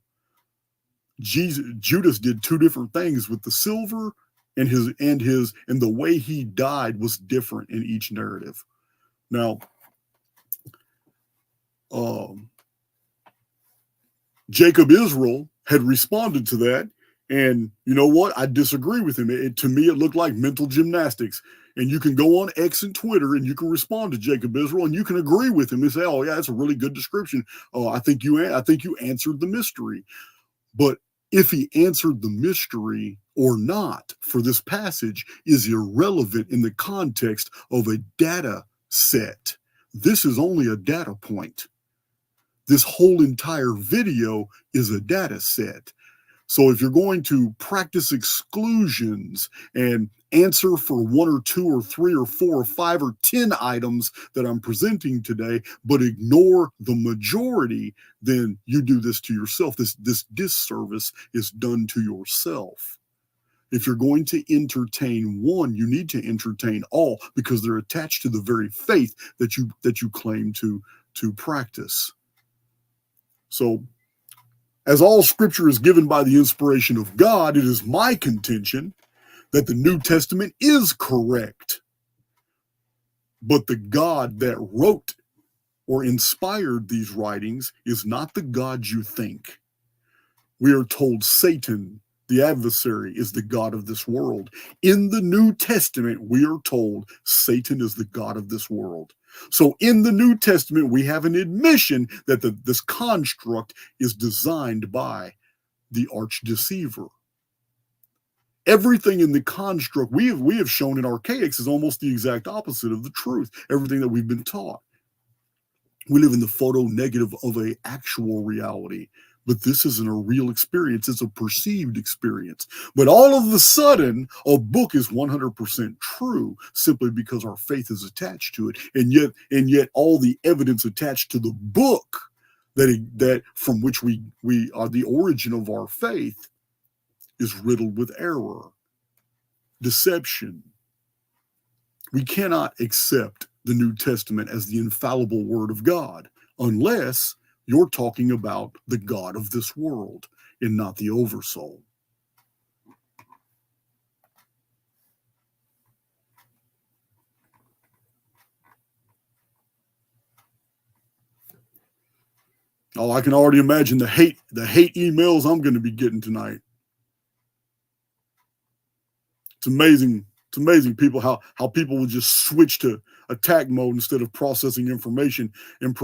Judas did two different things with the silver, and the way he died was different in each narrative. Now, Jacob Israel had responded to that, and you know what? I disagree with him. To me, it looked like mental gymnastics. And you can go on X and Twitter, and you can respond to Jacob Israel, and you can agree with him and say, "Oh yeah, that's a really good description. Oh, I think you answered the mystery." But if he answered the mystery or not for this passage is irrelevant in the context of a data set. This is only a data point. This whole entire video is a data set. So if you're going to practice exclusions and answer for 1 or 2 or 3 or 4 or 5 or 10 items that I'm presenting today, but ignore the majority, then you do this to yourself. This disservice is done to yourself. If you're going to entertain one, you need to entertain all, because they're attached to the very faith that you claim to practice. So, as all scripture is given by the inspiration of God, it is my contention that the New Testament is correct. But the God that wrote or inspired these writings is not the God you think. We are told Satan, the adversary, is the god of this world. In the New Testament, we are told Satan is the god of this world. So in the New Testament, we have an admission that this construct is designed by the Arch Deceiver. Everything in the construct we have shown in Archaix is almost the exact opposite of the truth, everything that we've been taught. We live in the photo negative of an actual reality, but this isn't a real experience. It's a perceived experience. But all of a sudden, a book is 100% true simply because our faith is attached to it. And yet all the evidence attached to the book that from which we are the origin of our faith is riddled with error, deception. We cannot accept the New Testament as the infallible word of God unless you're talking about the God of this world and not the oversoul. Oh, I can already imagine the hate emails I'm going to be getting tonight. It's amazing. It's amazing how people will just switch to attack mode instead of processing information and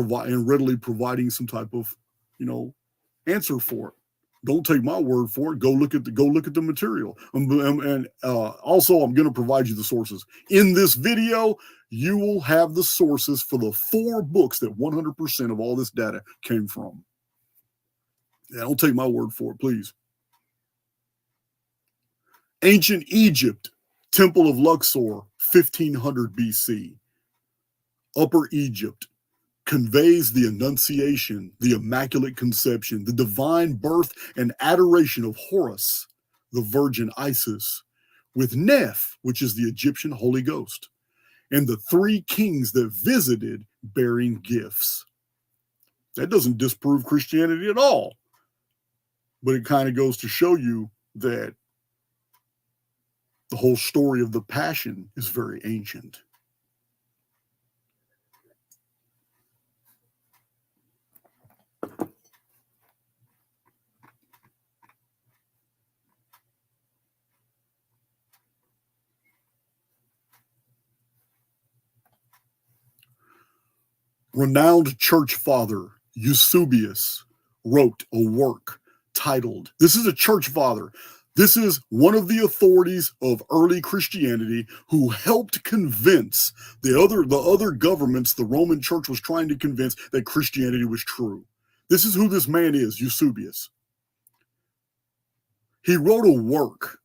readily providing some type of, answer for it. Don't take my word for it. Go look at the material. And also, I'm going to provide you the sources. In this video, you will have the sources for the 4 books that 100% of all this data came from. Yeah, don't take my word for it, please. Ancient Egypt, Temple of Luxor, 1500 BC. Upper Egypt conveys the Annunciation, the Immaculate Conception, the divine birth and adoration of Horus, the Virgin Isis, with Neph, which is the Egyptian Holy Ghost, and the 3 kings that visited bearing gifts. That doesn't disprove Christianity at all, but it kind of goes to show you that the whole story of the Passion is very ancient. Renowned church father Eusebius wrote a work titled, this is a church father, this is one of the authorities of early Christianity who helped convince the other governments the Roman Church was trying to convince that Christianity was true. This is who this man is, Eusebius. He wrote a work.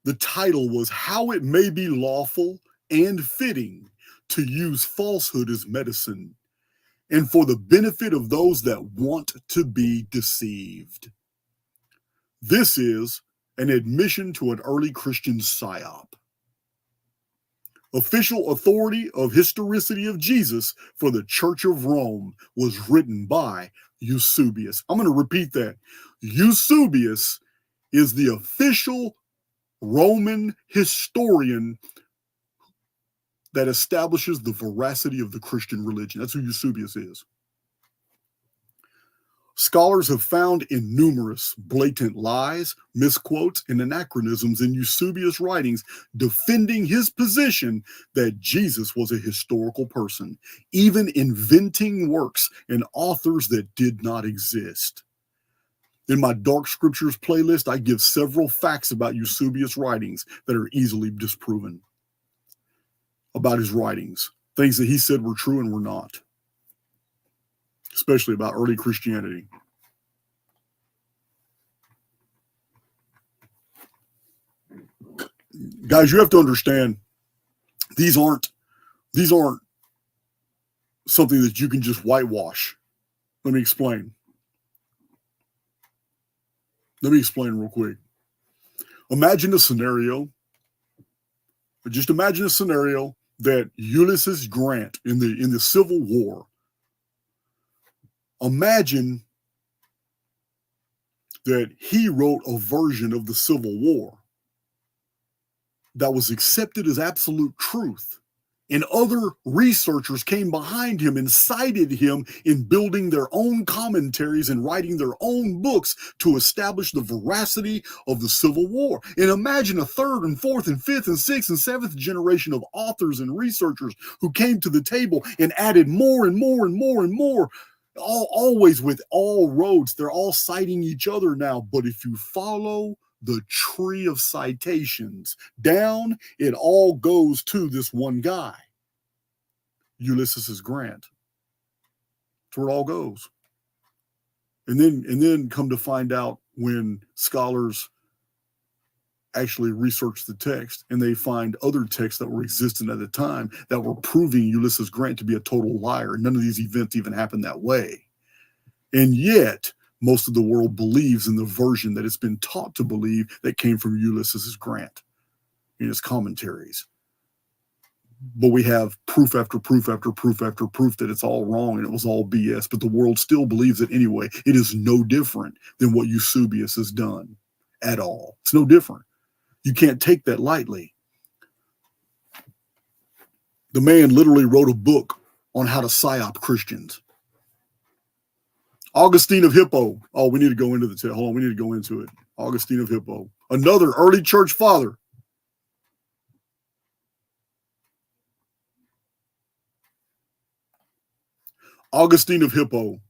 The title was How It May Be Lawful and Fitting to Use Falsehood as Medicine, and for the benefit of those that want to be deceived. This is an admission to an early Christian psyop. Official authority of historicity of Jesus for the Church of Rome was written by Eusebius. I'm going to repeat that. Eusebius is the official Roman historian that establishes the veracity of the Christian religion. That's who Eusebius is. Scholars have found in numerous blatant lies, misquotes, and anachronisms in Eusebius' writings defending his position that Jesus was a historical person, even inventing works and authors that did not exist. In my Dark Scriptures playlist, I give several facts about Eusebius' writings that are easily disproven. About his writings, things that he said were true and were not, especially about early Christianity. Guys, you have to understand, these aren't something that you can just whitewash. Let me explain. Real quick. Imagine a scenario, just imagine a scenario that Ulysses Grant in the Civil War, imagine that he wrote a version of the Civil War that was accepted as absolute truth. And other researchers came behind him and cited him in building their own commentaries and writing their own books to establish the veracity of the Civil War. And imagine a third and fourth and fifth and sixth and seventh generation of authors and researchers who came to the table and added more and more and more and more, always with all roads. They're all citing each other now. But if you follow the tree of citations down, it all goes to this one guy, Ulysses S. Grant. That's where it all goes. And then come to find out, when scholars actually research the text and they find other texts that were existent at the time that were proving Ulysses Grant to be a total liar. None of these events even happened that way. And yet, most of the world believes in the version that it's been taught to believe that came from Ulysses S. Grant in his commentaries. But we have proof after proof after proof after proof that it's all wrong and it was all BS, but the world still believes it anyway. It is no different than what Eusebius has done at all. It's no different. You can't take that lightly. The man literally wrote a book on how to psyop Christians. Augustine of Hippo. Oh, we need to go into the hold on, we need to go into it. Augustine of Hippo, another early church father. Augustine of Hippo.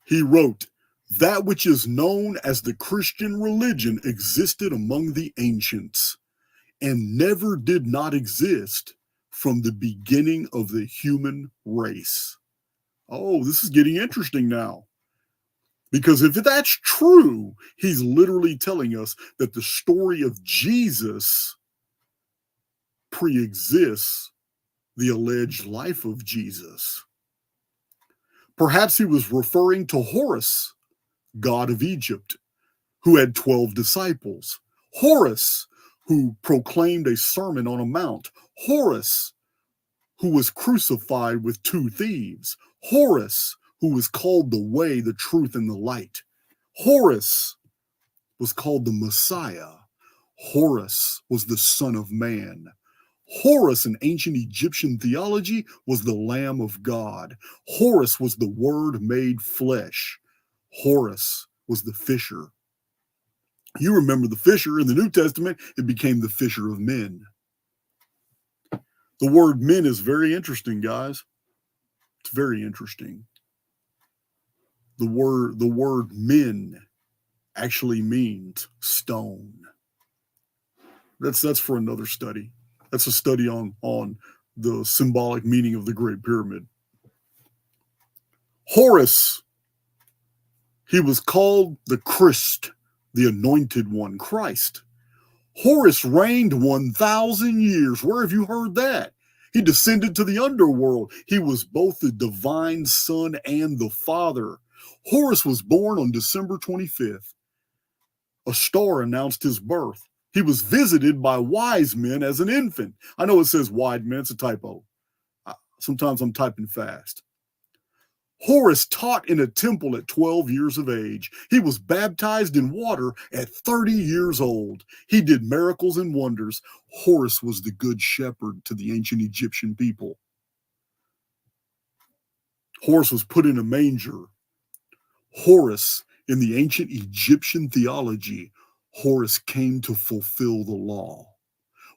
He wrote, "That which is known as the Christian religion existed among the ancients, and never did not exist from the beginning of the human race." Oh, this is getting interesting now. Because if that's true, he's literally telling us that the story of Jesus pre-exists the alleged life of Jesus. Perhaps he was referring to Horus, god of Egypt, who had 12 disciples. Horus, who proclaimed a sermon on a mount. Horus, who was crucified with 2 thieves. Horus, who was called the way, the truth, and the light. Horus was called the Messiah. Horus was the Son of Man. Horus in ancient Egyptian theology was the Lamb of God. Horus was the Word made flesh. Horus was the fisher. You remember the fisher in the New Testament, it became the fisher of men. The word men is very interesting, guys. It's very interesting. The word men actually means stone. That's for another study. That's a study on the symbolic meaning of the Great Pyramid. Horus, he was called the Christ, the anointed one, Christ. Horus reigned 1,000 years. Where have you heard that? He descended to the underworld. He was both the divine Son and the Father. Horus was born on December 25th. A star announced his birth. He was visited by wise men as an infant. I know it says wise men, it's a typo. Sometimes I'm typing fast. Horus taught in a temple at 12 years of age. He was baptized in water at 30 years old. He did miracles and wonders. Horus was the good shepherd to the ancient Egyptian people. Horus was put in a manger. Horus, in the ancient Egyptian theology, Horus came to fulfill the law.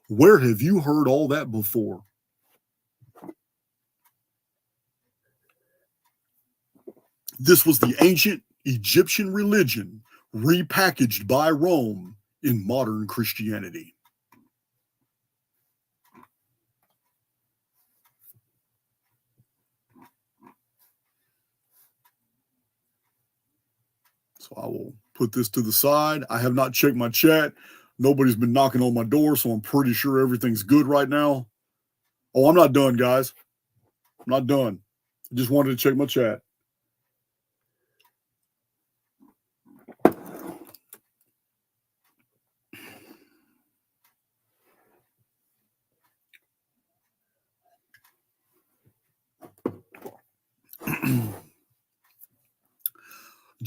Where have you heard all that before? This was the ancient Egyptian religion repackaged by Rome in modern Christianity. So I will put this to the side. I have not checked my chat. Nobody's been knocking on my door, so I'm pretty sure everything's good right now. Oh, I'm not done, guys. I'm not done. I just wanted to check my chat.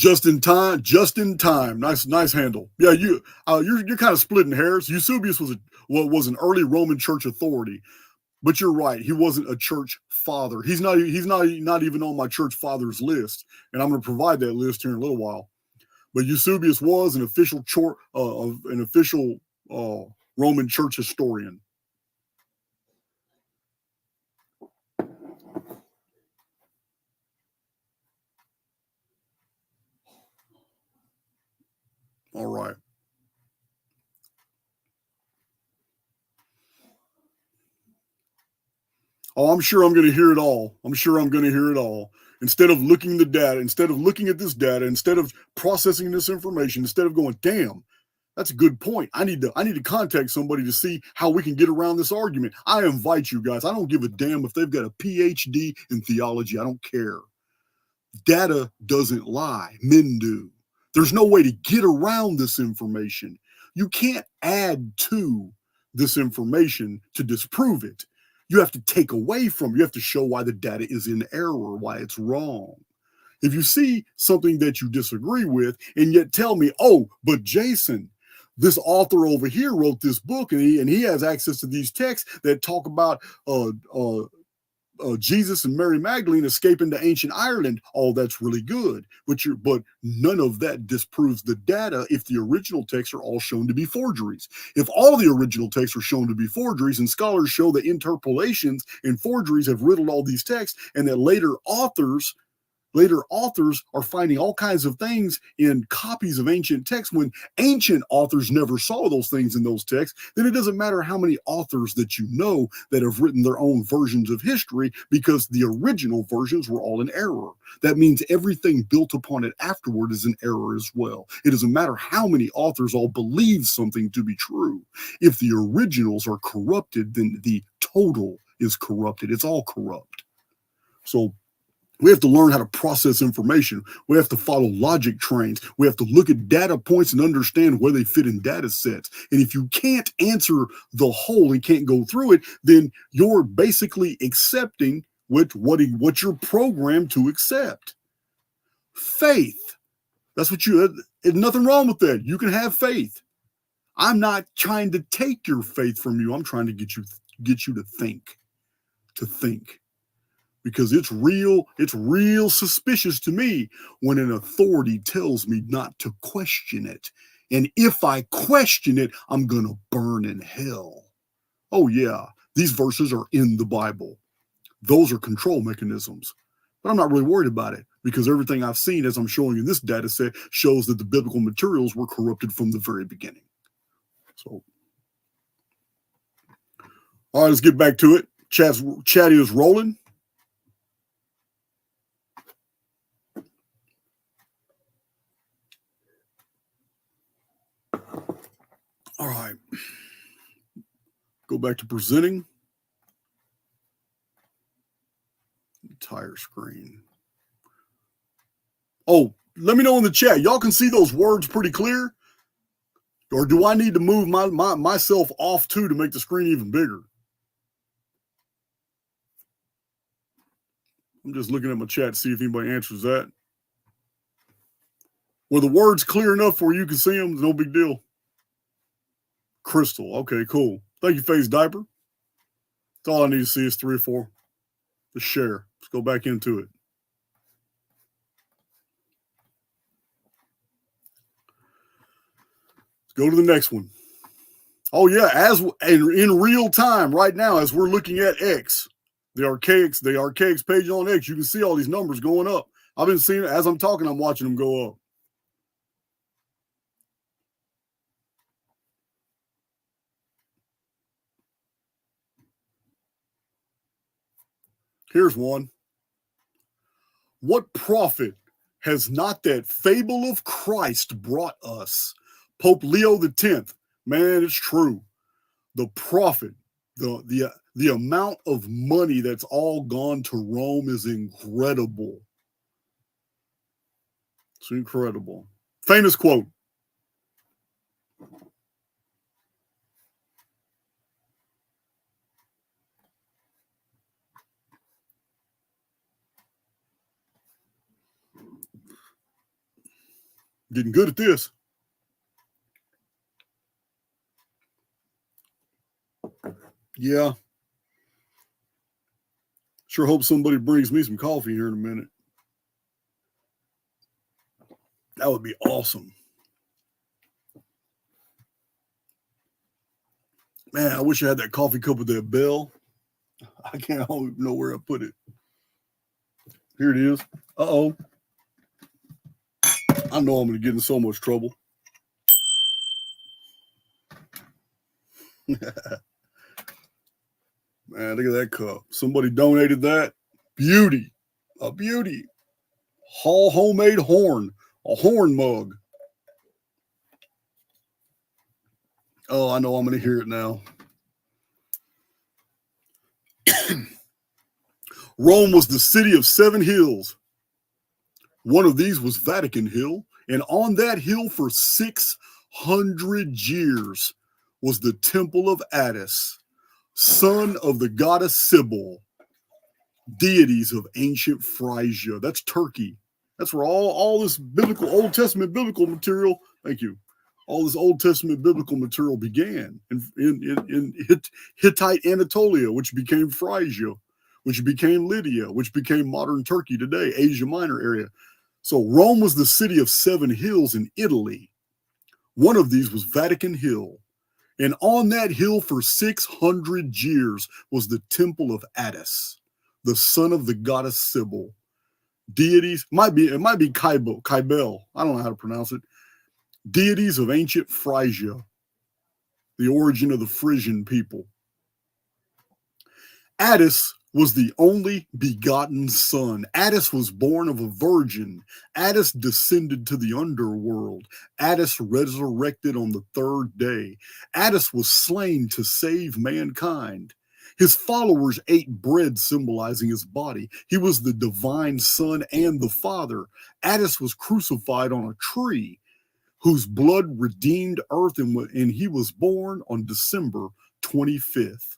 Just in time. Just in time. Nice handle. Yeah, you're kind of splitting hairs. Eusebius was an early Roman church authority, but you're right. He wasn't a church father. He's not even on my church fathers list, and I'm going to provide that list here in a little while. But Eusebius was an official Roman church historian. All right. Oh, I'm sure I'm going to hear it all. Instead of looking at the data, instead of looking at this data, instead of processing this information, instead of going, damn, that's a good point. I need to contact somebody to see how we can get around this argument. I invite you guys. I don't give a damn if they've got a PhD in theology. I don't care. Data doesn't lie. Men do. There's no way to get around this information. You can't add to this information to disprove it. You have to take away from it. You have to show why the data is in error, why it's wrong. If you see something that you disagree with and yet tell me, oh, but Jason, this author over here wrote this book and he has access to these texts that talk about Jesus and Mary Magdalene escaping to ancient Ireland. Oh, that's really good. But none of that disproves the data if the original texts are all shown to be forgeries. If all the original texts are shown to be forgeries, and scholars show that interpolations and forgeries have riddled all these texts, and that later authors are finding all kinds of things in copies of ancient texts when ancient authors never saw those things in those texts, then it doesn't matter how many authors that you know that have written their own versions of history, because the original versions were all in error. That means everything built upon it afterward is in error as well. It doesn't matter how many authors all believe something to be true. If the originals are corrupted, then the total is corrupted. It's all corrupt. So we have to learn how to process information. We have to follow logic trains. We have to look at data points and understand where they fit in data sets. And if you can't answer the whole and can't go through it, then you're basically accepting what you're programmed to accept. Faith. That's what there's nothing wrong with that. You can have faith. I'm not trying to take your faith from you. I'm trying to get you to think. Because it's real suspicious to me when an authority tells me not to question it. And if I question it, I'm going to burn in hell. Oh yeah, these verses are in the Bible. Those are control mechanisms. But I'm not really worried about it, because everything I've seen, as I'm showing you in this data set, shows that the biblical materials were corrupted from the very beginning. So, all right, let's get back to it. Chat is rolling. All right. Go back to presenting. Entire screen. Oh, let me know in the chat. Y'all can see those words pretty clear? Or do I need to move myself off too to make the screen even bigger? I'm just looking at my chat to see if anybody answers that. Were the words clear enough where you can see them? No big deal. Crystal. Okay, cool. Thank you, Face Diaper. That's all I need to see is 3 or 4. Just share. Let's go back into it. Let's go to the next one. Oh yeah, as in real time right now, as we're looking at X, the Archaix page on X, you can see all these numbers going up. I've been seeing it as I'm talking. I'm watching them go up. Here's one. What prophet has not that fable of Christ brought us? Pope Leo X. Man, it's true. The prophet, the amount of money that's all gone to Rome is incredible. It's incredible. Famous quote. Getting good at this. Yeah. Sure hope somebody brings me some coffee here in a minute. That would be awesome. Man, I wish I had that coffee cup with that bell. I don't even know where I put it. Here it is. Uh-oh. I know I'm going to get in so much trouble. Man, look at that cup. Somebody donated that. Beauty. A beauty. Hall homemade horn. A horn mug. Oh, I know I'm going to hear it now. Rome was the city of 7 hills. One of these was Vatican Hill, and on that hill for 600 years was the temple of Attis, son of the goddess Sibyl, deities of ancient Phrygia. That's Turkey. That's where all this biblical, Old Testament biblical material, thank you, all this Old Testament biblical material began in Hittite Anatolia, which became Phrygia, which became Lydia, which became modern Turkey today, Asia Minor area. So Rome was the city of 7 hills in Italy. One of these was Vatican Hill. And on that hill for 600 years was the temple of Attis, the son of the goddess Sibyl. Deities, it might be Kybel. I don't know how to pronounce it. Deities of ancient Phrygia, the origin of the Frisian people. Attis was the only begotten son. Attis was born of a virgin. Attis descended to the underworld. Attis resurrected on the 3rd day. Attis was slain to save mankind. His followers ate bread symbolizing his body. He was the divine son and the father. Attis was crucified on a tree whose blood redeemed earth, and he was born on December 25th.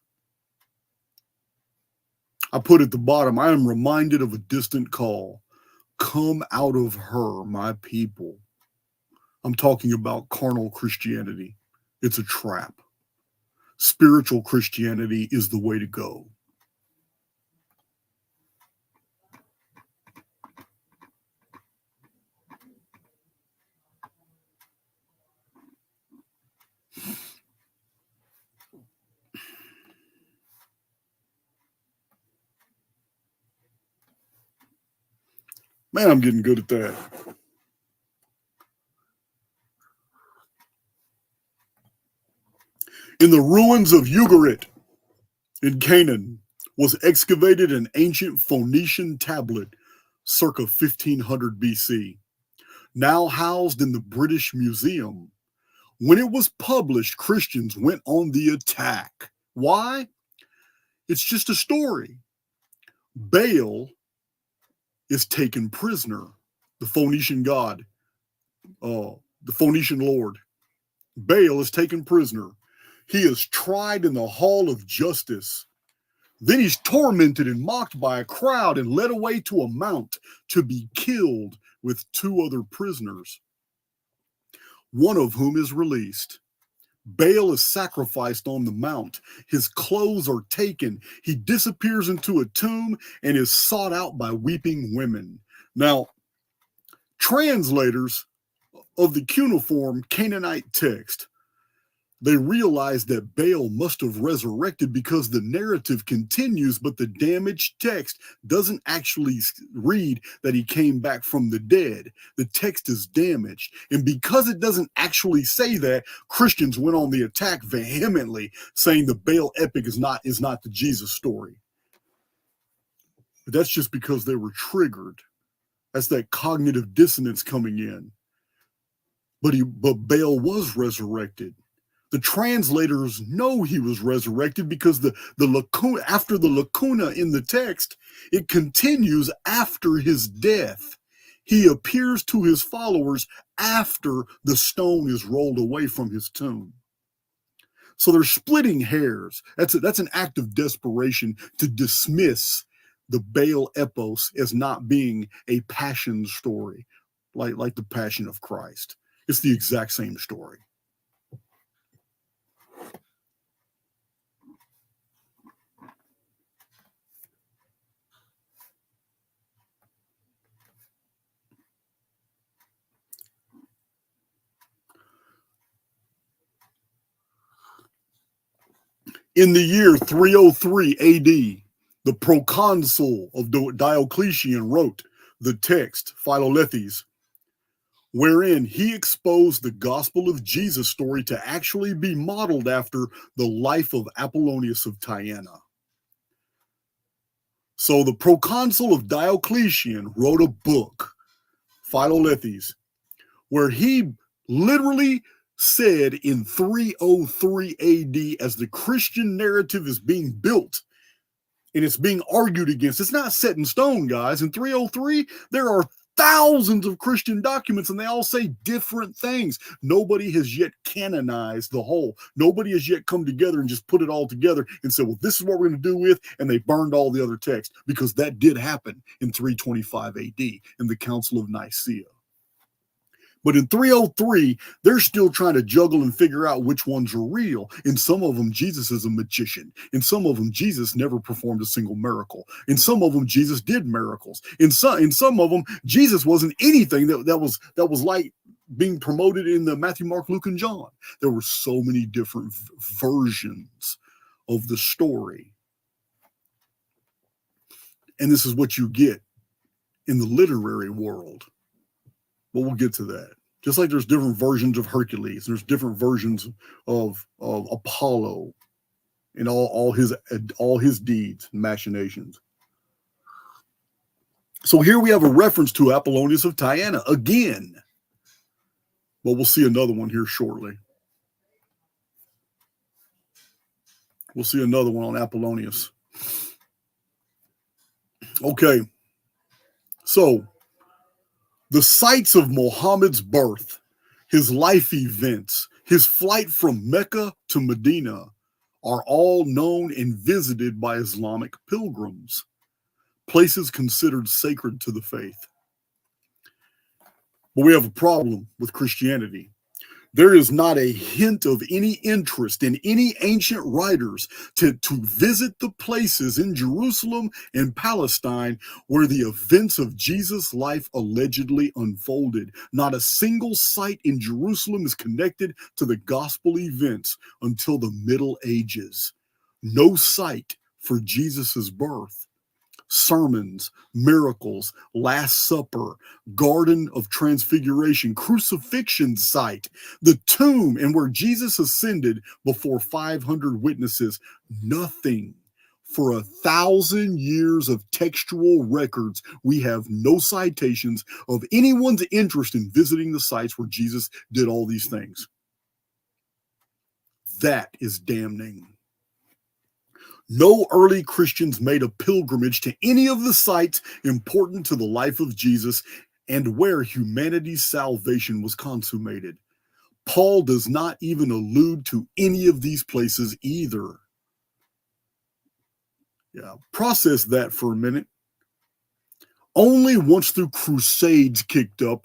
I put at the bottom, I am reminded of a distant call. Come out of her, my people. I'm talking about carnal Christianity. It's a trap. Spiritual Christianity is the way to go. Man, I'm getting good at that. In the ruins of Ugarit in Canaan was excavated an ancient Phoenician tablet circa 1500 BC, now housed in the British Museum. When it was published, Christians went on the attack. Why? It's just a story. Baal is taken prisoner, the Phoenician god, the Phoenician lord. Baal is taken prisoner. He is tried in the hall of justice. Then he's tormented and mocked by a crowd and led away to a mount to be killed with 2 other prisoners, one of whom is released. Baal is sacrificed on the mount. His clothes are taken. He disappears into a tomb and is sought out by weeping women. Now, translators of the cuneiform Canaanite text, they realized that Baal must have resurrected because the narrative continues, but the damaged text doesn't actually read that he came back from the dead. The text is damaged. And because it doesn't actually say that, Christians went on the attack vehemently, saying the Baal epic is not the Jesus story. But that's just because they were triggered. That's that cognitive dissonance coming in. But Baal was resurrected. The translators know he was resurrected because the lacuna, after the lacuna in the text, it continues after his death. He appears to his followers after the stone is rolled away from his tomb. So they're splitting hairs. That's an act of desperation to dismiss the Baal epos as not being a passion story, like the Passion of Christ. It's the exact same story. In the year 303 AD, the proconsul of Diocletian wrote the text Philolethes, wherein he exposed the gospel of Jesus story to actually be modeled after the life of Apollonius of Tyana. So the proconsul of Diocletian wrote a book, Philolethes, where he literally said in 303 AD, as the Christian narrative is being built and it's being argued against, it's not set in stone, guys. In 303, there are thousands of Christian documents and they all say different things. Nobody has yet canonized the whole. Nobody has yet come together and just put it all together and said, well, this is what we're going to do with, and they burned all the other texts, because that did happen in 325 AD in the Council of Nicaea. But in 303, they're still trying to juggle and figure out which ones are real. In some of them, Jesus is a magician. In some of them, Jesus never performed a single miracle. In some of them, Jesus did miracles. In some of them, Jesus wasn't anything that was like being promoted in the Matthew, Mark, Luke, and John. There were so many different versions of the story. And this is what you get in the literary world. But we'll get to that. Just like there's different versions of Hercules, there's different versions of Apollo and all his deeds and machinations. So here we have a reference to Apollonius of Tyana again. But we'll see another one here shortly. We'll see another one on Apollonius. Okay. So the sites of Muhammad's birth, his life events, his flight from Mecca to Medina are all known and visited by Islamic pilgrims, places considered sacred to the faith. But we have a problem with Christianity. There is not a hint of any interest in any ancient writers to visit the places in Jerusalem and Palestine where the events of Jesus' life allegedly unfolded. Not a single site in Jerusalem is connected to the gospel events until the Middle Ages. No site for Jesus' birth. Sermons, miracles, Last Supper, Garden of Transfiguration, Crucifixion site, the tomb, and where Jesus ascended before 500 witnesses. Nothing. For 1,000 years of textual records, we have no citations of anyone's interest in visiting the sites where Jesus did all these things. That is damning. No early Christians made a pilgrimage to any of the sites important to the life of Jesus and where humanity's salvation was consummated. Paul does not even allude to any of these places either. Yeah, process that for a minute. Only once the Crusades kicked up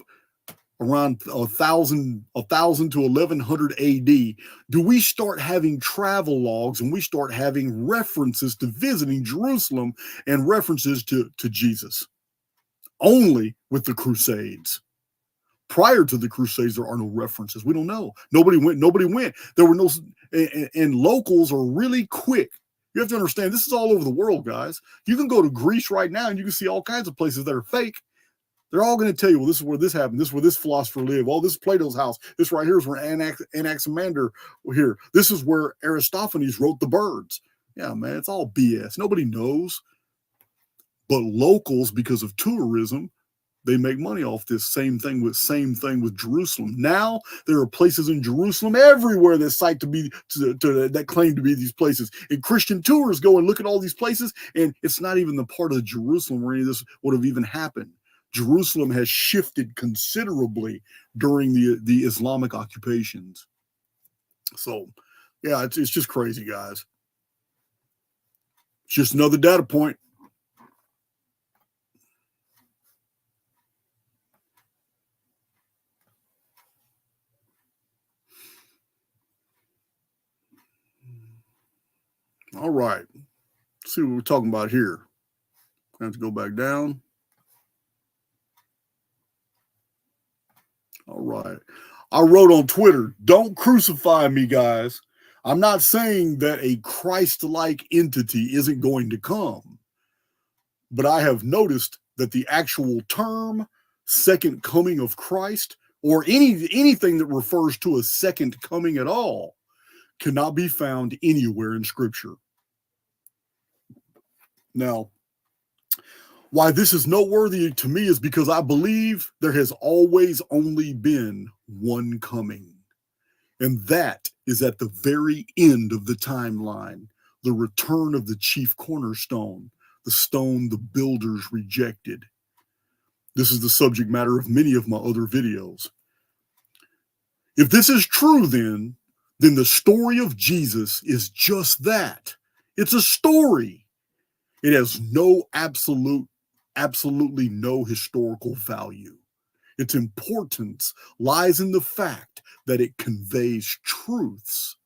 around 1000 to 1100 AD, do we start having travel logs and we start having references to visiting Jerusalem and references to Jesus. Only with the Crusades. Prior to the Crusades, there are no references. We don't know. Nobody went. There were no, and locals are really quick. You have to understand, this is all over the world, guys. You can go to Greece right now and you can see all kinds of places that are fake. They're all going to tell you, well, this is where this happened. This is where this philosopher lived. Oh, this is Plato's house. This right here is where Anaximander here. This is where Aristophanes wrote the birds. Yeah, man, it's all BS. Nobody knows. But locals, because of tourism, they make money off this. Same thing with Jerusalem. Now there are places in Jerusalem everywhere that cite that claim to be these places. And Christian tours go and look at all these places, and it's not even the part of Jerusalem where any of this would have even happened. Jerusalem has shifted considerably during the Islamic occupations. So, yeah, it's just crazy, guys. It's just another data point. All right. Let's see what we're talking about here. I have to go back down. All right. I wrote on Twitter, don't crucify me, guys. I'm not saying that a Christ-like entity isn't going to come, but I have noticed that the actual term second coming of Christ, or anything that refers to a second coming at all, cannot be found anywhere in Scripture. Now, why this is noteworthy to me is because I believe there has always only been one coming. And that is at the very end of the timeline, the return of the chief cornerstone, the stone the builders rejected. This is the subject matter of many of my other videos. If this is true, then the story of Jesus is just that. It's a story. It has no absolutely no historical value. Its importance lies in the fact that it conveys truths,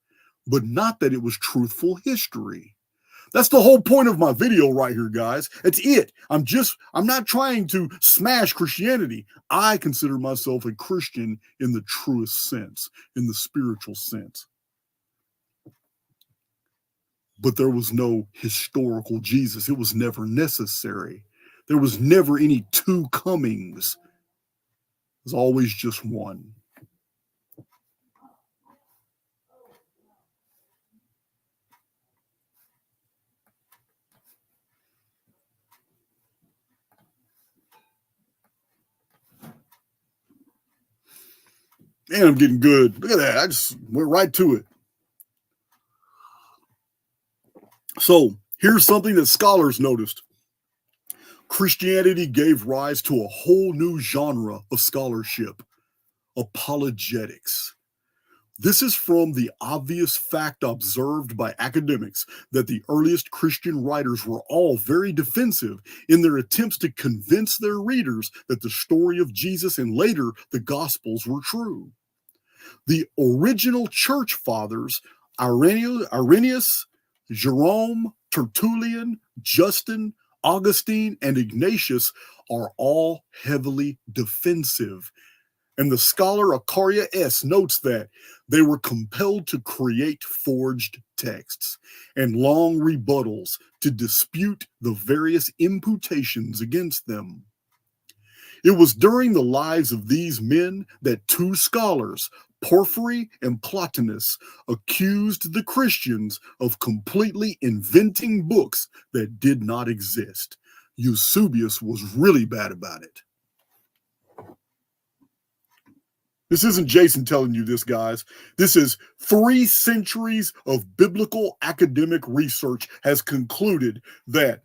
but not that it was truthful history. That's the whole point of my video right here, guys. It's it. I'm not trying to smash Christianity. I consider myself a Christian in the truest sense, in the spiritual sense. But there was no historical Jesus. It was never necessary. There was never any two comings. There's always just one. Man, I'm getting good. Look at that. I just went right to it. So here's something that scholars noticed. Christianity gave rise to a whole new genre of scholarship, apologetics. This is from the obvious fact observed by academics that the earliest Christian writers were all very defensive in their attempts to convince their readers that the story of Jesus and later the Gospels were true. The original church fathers, Irenaeus, Jerome, Tertullian, Justin, Augustine, and Ignatius, are all heavily defensive. And the scholar Archaix notes that they were compelled to create forged texts and long rebuttals to dispute the various imputations against them. It was during the lives of these men that two scholars, Porphyry and Plotinus, accused the Christians of completely inventing books that did not exist. Eusebius was really bad about it. This isn't Jason telling you this, guys. This is 3 centuries of biblical academic research has concluded that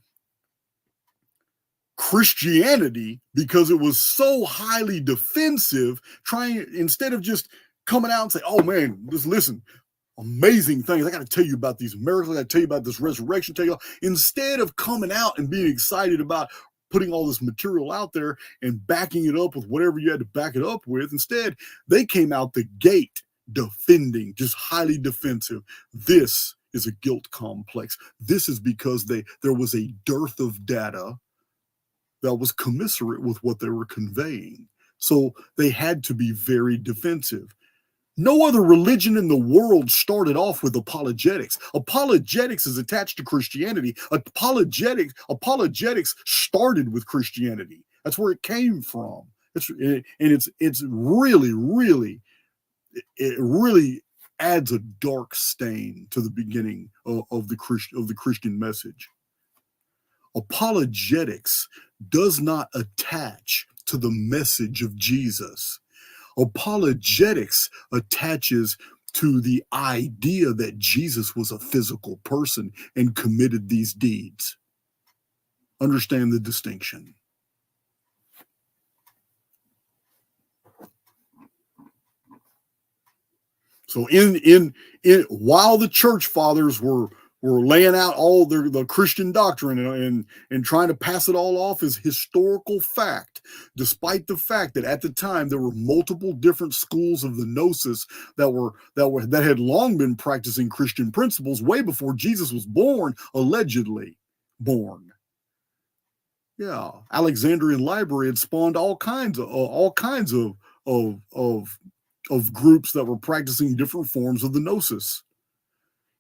Christianity, because it was so highly defensive, instead of just coming out and say, oh man, just listen, amazing things. I got to tell you about these miracles. I got to tell you about this resurrection. Instead of coming out and being excited about putting all this material out there and backing it up with whatever you had to back it up with, instead, they came out the gate defending, just highly defensive. This is a guilt complex. This is because there was a dearth of data that was commensurate with what they were conveying. So they had to be very defensive. No other religion in the world started off with apologetics. Apologetics is attached to Christianity. Apologetics started with Christianity. That's where it came from. It really adds a dark stain to the beginning of the Christian message. Apologetics does not attach to the message of Jesus. Apologetics attaches to the idea that Jesus was a physical person and committed these deeds. Understand the distinction. So while the church fathers were were laying out all the Christian doctrine and trying to pass it all off as historical fact, despite the fact that at the time there were multiple different schools of the Gnosis that had long been practicing Christian principles way before Jesus was born, allegedly born. Yeah, Alexandrian Library had spawned all kinds of groups that were practicing different forms of the Gnosis.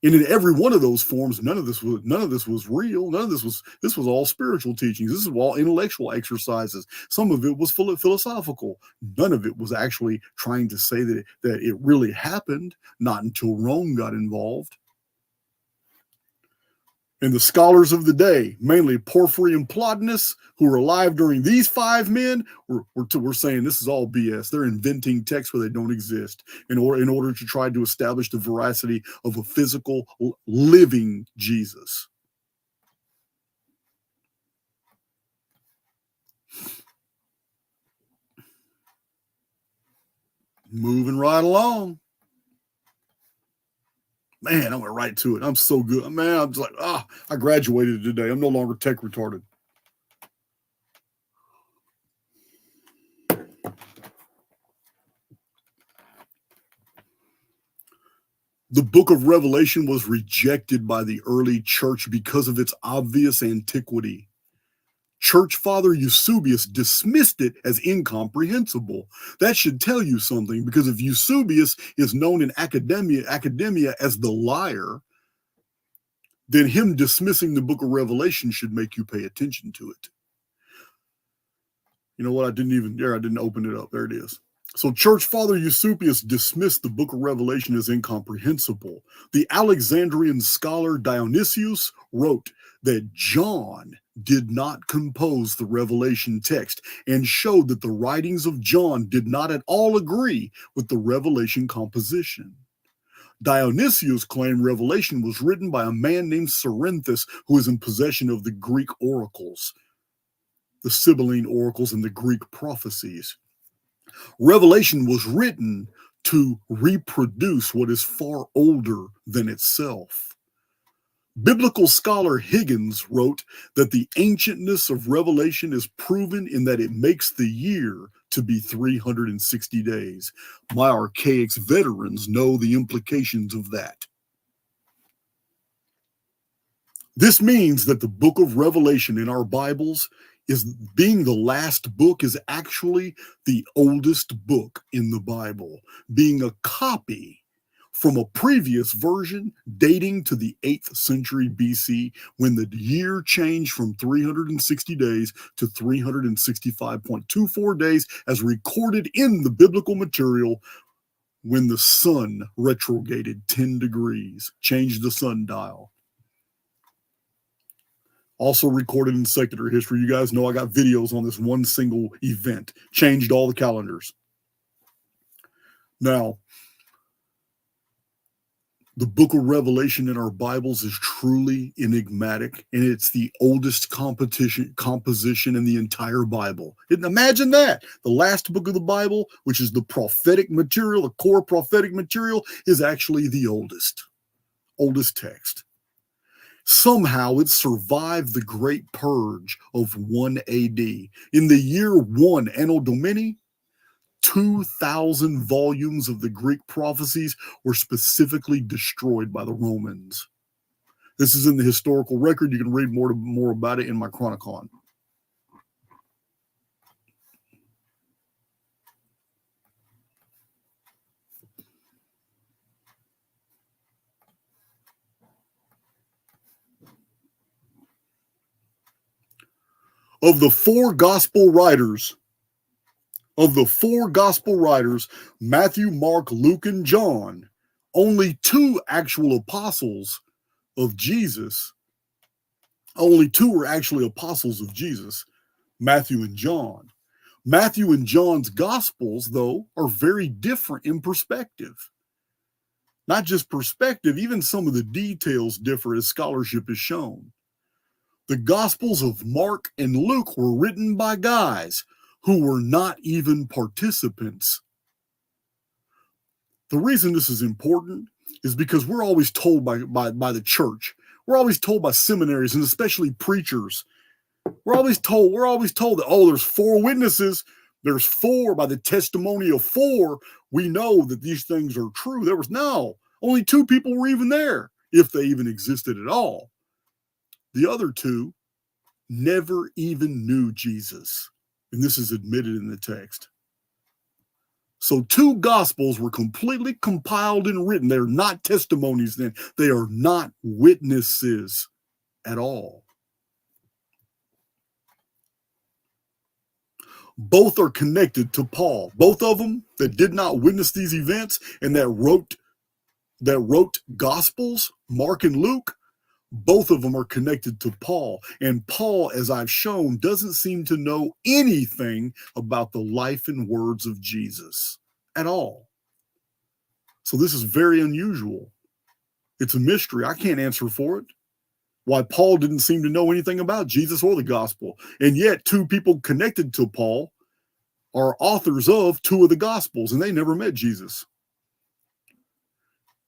And in every one of those forms, none of this was real. This was all spiritual teachings. This is all intellectual exercises. Some of it was philosophical. None of it was actually trying to say that it really happened, not until Rome got involved. And the scholars of the day, mainly Porphyry and Plotinus, who were alive during these 5 men, were saying this is all BS. They're inventing texts where they don't exist in order to try to establish the veracity of a physical, living Jesus. Moving right along. Man, I went right to it. I'm so good. Man, I'm just like, I graduated today. I'm no longer tech retarded. The book of Revelation was rejected by the early church because of its obvious antiquity. Church Father Eusebius dismissed it as incomprehensible. That should tell you something, because if Eusebius is known in academia as the liar, then him dismissing the book of Revelation should make you pay attention to it. You know what? I didn't open it up. There it is. So Church Father Eusebius dismissed the book of Revelation as incomprehensible. The Alexandrian scholar Dionysius wrote that John did not compose the Revelation text and showed that the writings of John did not at all agree with the Revelation composition. Dionysius claimed Revelation was written by a man named Cerinthus, who was in possession of the Greek oracles, the Sibylline oracles and the Greek prophecies. Revelation was written to reproduce what is far older than itself. Biblical scholar Higgins wrote that the ancientness of Revelation is proven in that it makes the year to be 360 days. My Archaix veterans know the implications of that. This means that the book of Revelation in our Bibles, is being the last book, is actually the oldest book in the Bible, being a copy from a previous version dating to the 8th century BC, when the year changed from 360 days to 365.24 days, as recorded in the biblical material, when the sun retrograded 10 degrees, changed the sundial. Also recorded in secular history. You guys know I got videos on this one single event. Changed all the calendars. Now, the book of Revelation in our Bibles is truly enigmatic, and it's the oldest composition in the entire Bible. Imagine that. The last book of the Bible, which is the prophetic material, the core prophetic material, is actually the oldest text. Somehow it survived the Great Purge of 1 AD. In the year 1 Anno Domini, 2,000 volumes of the Greek prophecies were specifically destroyed by the Romans. This is in the historical record. You can read more about it in my Chronicon. Of the four gospel writers, Matthew, Mark, Luke, and John, only 2 actual apostles of Jesus, only 2 were actually apostles of Jesus, Matthew and John. Matthew and John's gospels, though, are very different in perspective. Not just perspective, even some of the details differ as scholarship has shown. The Gospels of Mark and Luke were written by guys who were not even participants. The reason this is important is because we're always told by the church, We're always told by seminaries, and especially preachers, we're always told that, oh, there's 4 witnesses. There's 4 by the testimony of 4. We know that these things are true. There was only 2 people were even there, if they even existed at all. The other 2 never even knew Jesus. And this is admitted in the text. So 2 gospels were completely compiled and written. They're not testimonies then. They are not witnesses at all. Both are connected to Paul. Both of them that did not witness these events and that wrote Gospels, Mark and Luke, both of them are connected to Paul. And Paul, as I've shown, doesn't seem to know anything about the life and words of Jesus at all. So this is very unusual. It's a mystery. I can't answer for it. Why Paul didn't seem to know anything about Jesus or the gospel. And yet 2 people connected to Paul are authors of 2 of the gospels, and they never met Jesus.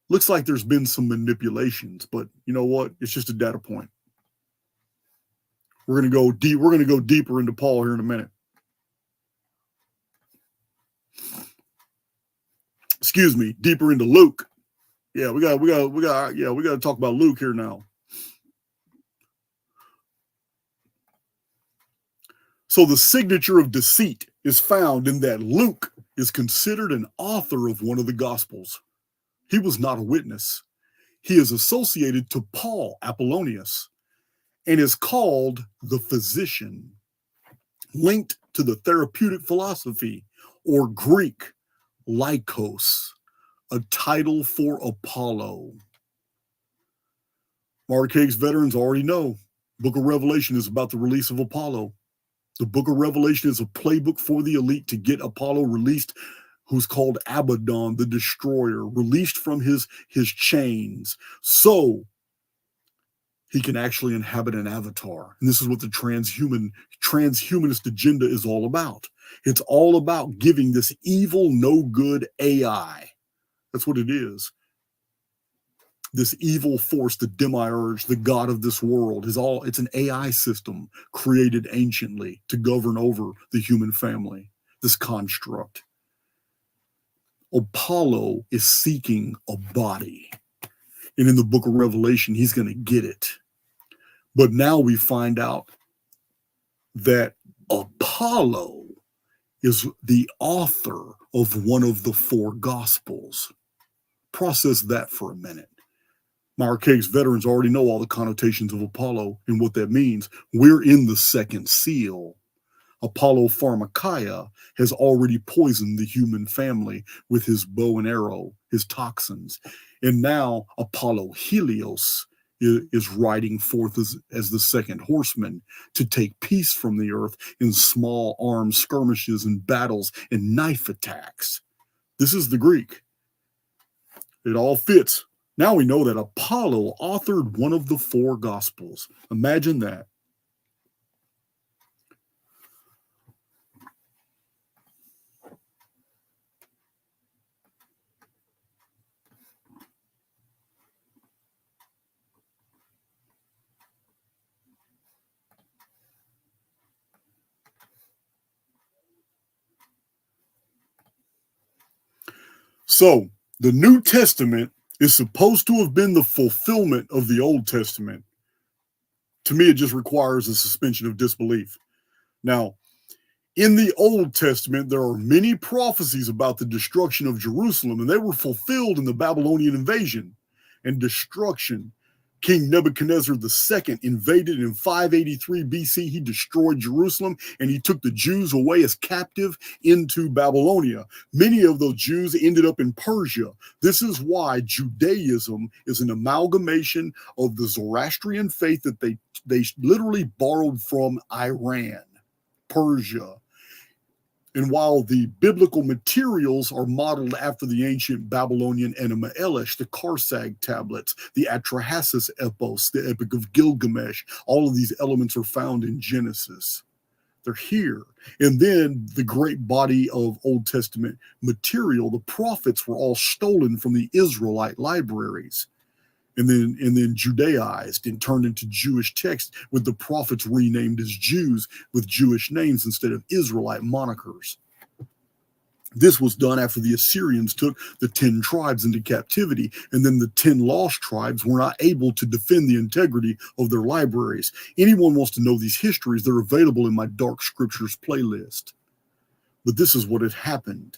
Looks like there's been some manipulations, but you know what? It's just a data point. We're going to go deep. We're going to go deeper into Paul here in a minute. Excuse me, deeper into Luke. Yeah, we got to talk about Luke here now. So the signature of deceit is found in that Luke is considered an author of one of the Gospels. He was not a witness. He is associated to Paul, Apollonius, and is called the physician, linked to the therapeutic philosophy, or Greek, Lycos, a title for Apollo. Archaix veterans already know Book of Revelation is about the release of Apollo. The Book of Revelation is a playbook for the elite to get Apollo released, who's called Abaddon, the destroyer, released from his chains, so he can actually inhabit an avatar. And this is what the transhumanist agenda is all about. It's all about giving this evil, no good AI. That's what it is. This evil force, the demiurge, the god of this world, it's an AI system created anciently to govern over the human family, this construct. Apollo is seeking a body. And in the book of Revelation, he's going to get it. But now we find out that Apollo is the author of one of the 4 Gospels. Process that for a minute. My Archaix veterans already know all the connotations of Apollo and what that means. We're in the 2nd seal. Apollo Pharmakia has already poisoned the human family with his bow and arrow, his toxins. And now Apollo Helios is riding forth as the 2nd horseman to take peace from the earth in small arms skirmishes and battles and knife attacks. This is the Greek. It all fits. Now we know that Apollo authored one of the 4 Gospels. Imagine that. So, the New Testament is supposed to have been the fulfillment of the Old Testament. To me, it just requires a suspension of disbelief. Now, in the Old Testament, there are many prophecies about the destruction of Jerusalem, and they were fulfilled in the Babylonian invasion and destruction. King Nebuchadnezzar II invaded in 583 BC. He destroyed Jerusalem, and he took the Jews away as captive into Babylonia. Many of those Jews ended up in Persia. This is why Judaism is an amalgamation of the Zoroastrian faith that they literally borrowed from Iran, Persia. And while the biblical materials are modeled after the ancient Babylonian Enuma Elish, the Karsag tablets, the Atrahasis epos, the Epic of Gilgamesh, all of these elements are found in Genesis. They're here. And then the great body of Old Testament material, the prophets, were all stolen from the Israelite libraries. and then Judaized and turned into Jewish text, with the prophets renamed as Jews with Jewish names instead of Israelite monikers. This was done after the Assyrians took the 10 tribes into captivity, and then the 10 lost tribes were not able to defend the integrity of their libraries. Anyone wants to know these histories, they're available in my Dark Scriptures playlist. But this is what had happened.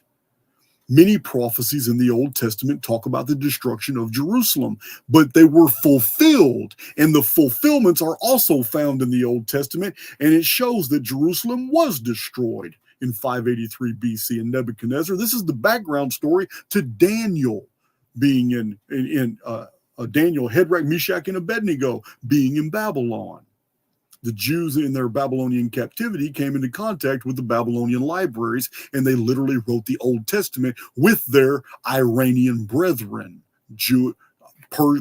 Many prophecies in the Old Testament talk about the destruction of Jerusalem, but they were fulfilled, and the fulfillments are also found in the Old Testament, and it shows that Jerusalem was destroyed in 583 BC in Nebuchadnezzar. This is the background story to Daniel being in Daniel, Shadrach, Meshach, and Abednego being in Babylon. The Jews in their Babylonian captivity came into contact with the Babylonian libraries, and they literally wrote the Old Testament with their Iranian brethren,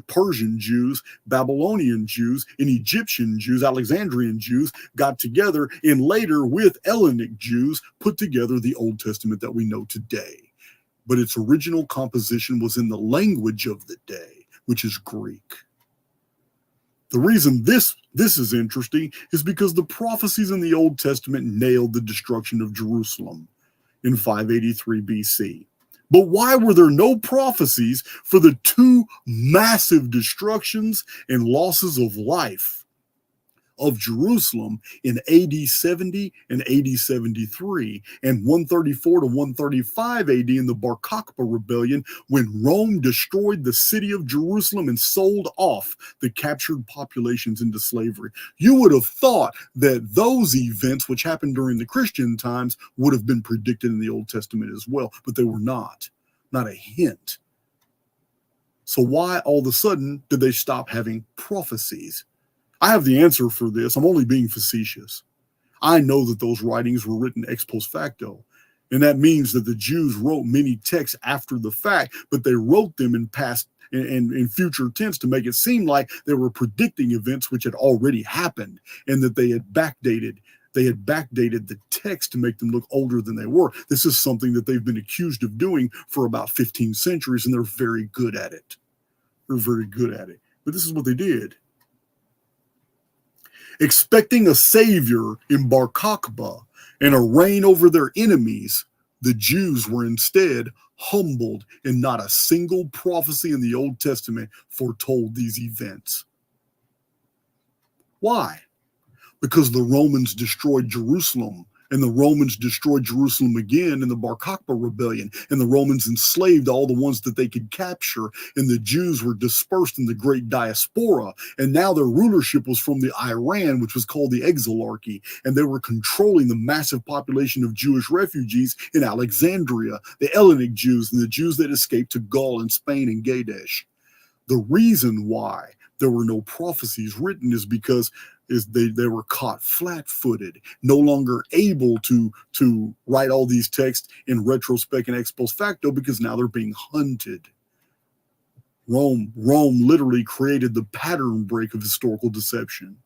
Persian Jews, Babylonian Jews, and Egyptian Jews, Alexandrian Jews got together, and later with Hellenic Jews put together the Old Testament that we know today. But its original composition was in the language of the day, which is Greek. The reason this is interesting is because the prophecies in the Old Testament nailed the destruction of Jerusalem in 583 BC. But why were there no prophecies for the two massive destructions and losses of life of Jerusalem in AD 70 and AD 73 and 134 to 135 AD in the Bar Kokhba rebellion, when Rome destroyed the city of Jerusalem and sold off the captured populations into slavery? You would have thought that those events, which happened during the Christian times, would have been predicted in the Old Testament as well, but they were not. Not a hint. So why all of a sudden did they stop having prophecies? I have the answer for this. I'm only being facetious. I know that those writings were written ex post facto, and that means that the Jews wrote many texts after the fact, but they wrote them in past and in future tense to make it seem like they were predicting events which had already happened, and that they had backdated the text to make them look older than they were. This is something that they've been accused of doing for about 15 centuries, and they're very good at it. They're very good at it. But this is what they did. Expecting a savior in Bar Kokhba and a reign over their enemies, the Jews were instead humbled, and not a single prophecy in the Old Testament foretold these events. Why? Because the Romans destroyed Jerusalem, and the Romans destroyed Jerusalem again in the Bar Kokhba rebellion, and the Romans enslaved all the ones that they could capture, and the Jews were dispersed in the great diaspora, and now their rulership was from the Iran, which was called the Exilarchy, and they were controlling the massive population of Jewish refugees in Alexandria, the Hellenic Jews, and the Jews that escaped to Gaul and Spain and Gadesh. The reason why there were no prophecies written is because they were caught flat-footed, no longer able to write all these texts in retrospect and ex post facto, because now they're being hunted. Rome literally created the pattern break of historical deception.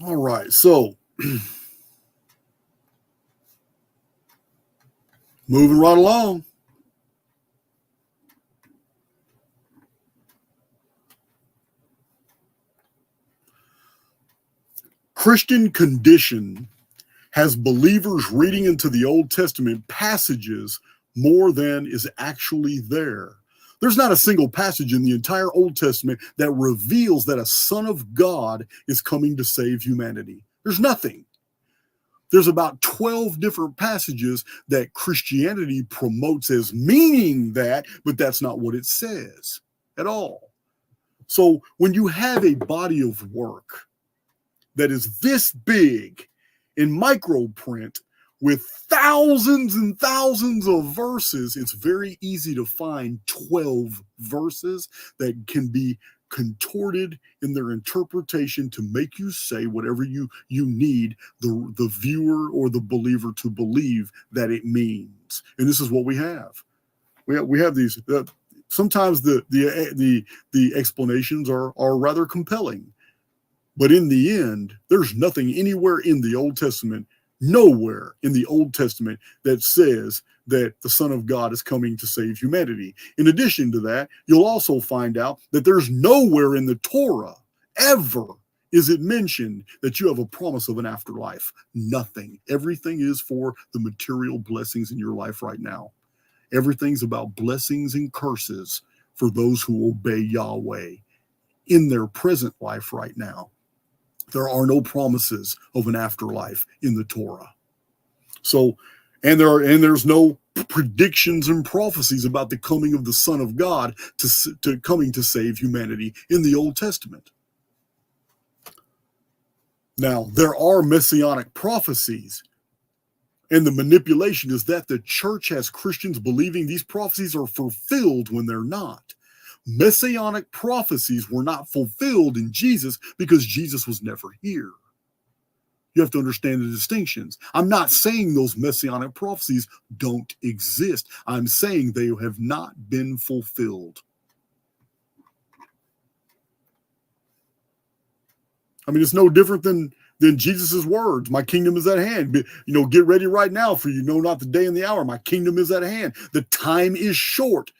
All right, so moving right along. Christian condition has believers reading into the Old Testament passages more than is actually there. There's not a single passage in the entire Old Testament that reveals that a Son of God is coming to save humanity. There's nothing. There's about 12 different passages that Christianity promotes as meaning that, but that's not what it says at all. So when you have a body of work that is this big in micro print with thousands and thousands of verses, it's very easy to find 12 verses that can be contorted in their interpretation to make you say whatever you need the viewer or the believer to believe that it means. And this is what we have. We have these. Sometimes the explanations are rather compelling. But in the end, there's nothing anywhere in the Old Testament, nowhere in the Old Testament, that says that the Son of God is coming to save humanity. In addition to that, you'll also find out that there's nowhere in the Torah ever is it mentioned that you have a promise of an afterlife. Nothing. Everything is for the material blessings in your life right now. Everything's about blessings and curses for those who obey Yahweh in their present life right now. There are no promises of an afterlife in the Torah. So, there's no predictions and prophecies about the coming of the Son of God to coming to save humanity in the Old Testament. Now, there are messianic prophecies, and the manipulation is that the church has Christians believing these prophecies are fulfilled when they're not. Messianic prophecies were not fulfilled in Jesus because Jesus was never here. You have to understand the distinctions. I'm not saying those messianic prophecies don't exist. I'm saying they have not been fulfilled. I mean, it's no different than Jesus' words. My kingdom is at hand. Get ready right now, for you know not the day and the hour. My kingdom is at hand. The time is short.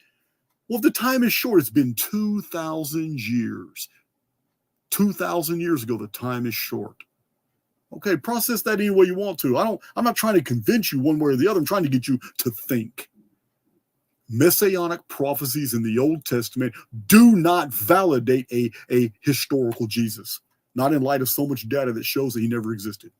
Well, if the time is short, it's been 2,000 years. 2,000 years ago, the time is short. Okay, process that any way you want to. I'm not trying to convince you one way or the other. I'm trying to get you to think. Messianic prophecies in the Old Testament do not validate a historical Jesus. Not in light of so much data that shows that he never existed.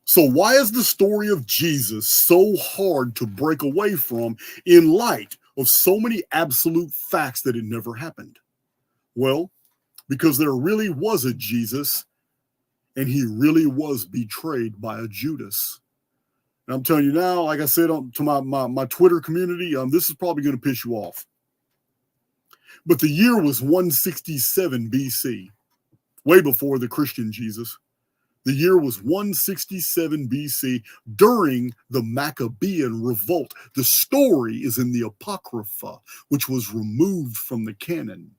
So why is the story of Jesus so hard to break away from in light of so many absolute facts that it never happened? Well, because there really was a Jesus, and he really was betrayed by a Judas. And I'm telling you now, like I said to my Twitter community, this is probably going to piss you off. But the year was 167 BC, way before the Christian Jesus. The year was 167 BC during the Maccabean revolt. The story is in the Apocrypha, which was removed from the canon.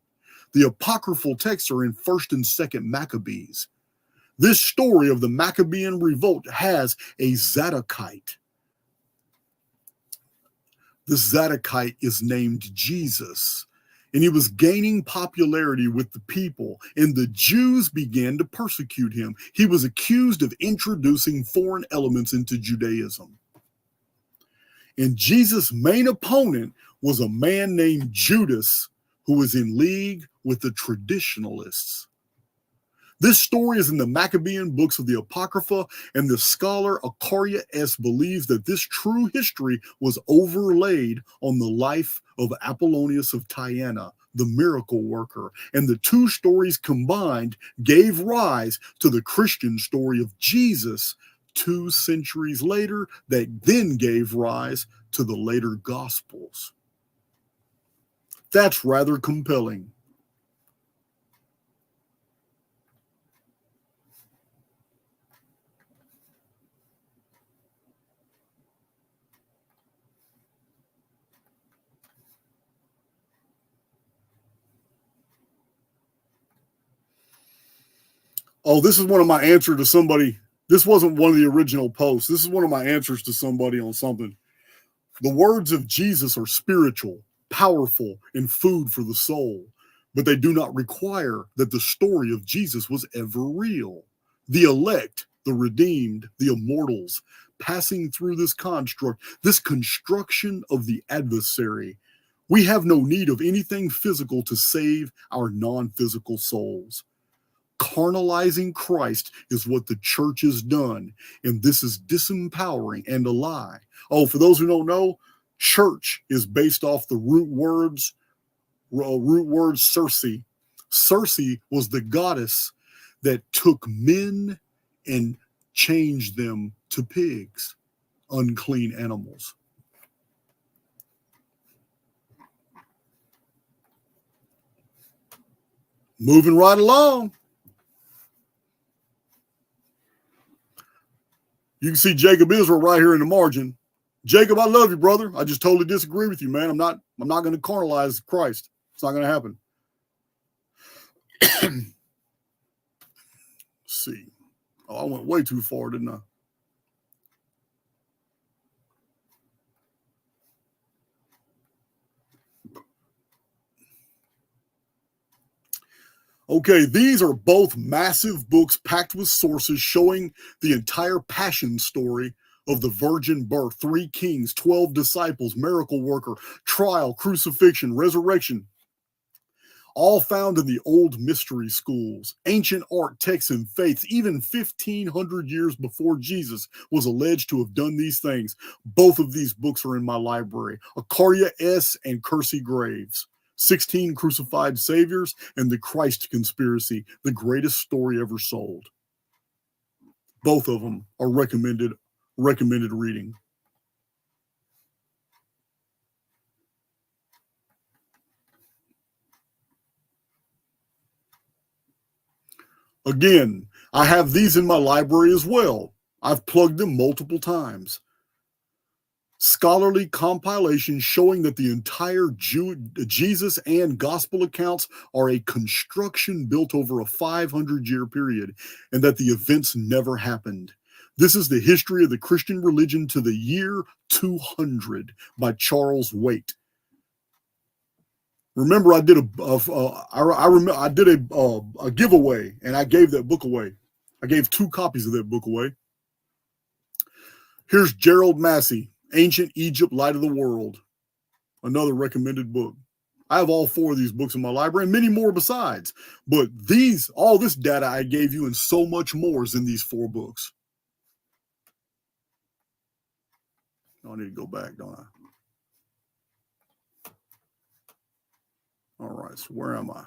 The apocryphal texts are in 1st and 2nd Maccabees. This story of the Maccabean revolt has a Zadokite. The Zadokite is named Jesus, and he was gaining popularity with the people, and the Jews began to persecute him. He was accused of introducing foreign elements into Judaism. And Jesus' main opponent was a man named Judas, who was in league with the traditionalists. This story is in the Maccabean books of the Apocrypha, and the scholar Archaix believes that this true history was overlaid on the life of Apollonius of Tyana, the miracle worker, and the two stories combined gave rise to the Christian story of Jesus 2 centuries later, that then gave rise to the later Gospels. That's rather compelling. Oh, this is one of my answers to somebody. This wasn't one of the original posts. This is one of my answers to somebody on something. The words of Jesus are spiritual, powerful, and food for the soul, but they do not require that the story of Jesus was ever real. The elect, the redeemed, the immortals, passing through this construct, this construction of the adversary. We have no need of anything physical to save our non-physical souls. Carnalizing Christ is what the church has done, and this is disempowering and a lie. Oh, for those who don't know, church is based off the root word Circe. Circe was the goddess that took men and changed them to pigs, unclean animals. Moving right along. You can see Jacob Israel right here in the margin. Jacob, I love you, brother. I just totally disagree with you, man. I'm not going to carnalize Christ. It's not going to happen. Let's see. Oh, I went way too far, didn't I? Okay, these are both massive books packed with sources showing the entire passion story of the virgin birth, 3 kings, 12 disciples, miracle worker, trial, crucifixion, resurrection, all found in the old mystery schools, ancient art, texts, and faiths. Even 1,500 years before Jesus was alleged to have done these things. Both of these books are in my library. Archaix S. and Kersey Graves. 16 Crucified Saviors, and The Christ Conspiracy, the greatest story ever sold. Both of them are recommended reading. Again, I have these in my library as well. I've plugged them multiple times. Scholarly compilations showing that the entire Jesus and gospel accounts are a construction built over a 500-year period and that the events never happened. This is the history of the Christian religion to the year 200 by Charles Waite. Remember, I did a giveaway, and I gave that book away. I gave 2 copies of that book away. Here's Gerald Massey, Ancient Egypt, Light of the World, another recommended book. I have all 4 of these books in my library and many more besides. But all this data I gave you and so much more is in these 4 books. I need to go back, don't I? All right, so where am I?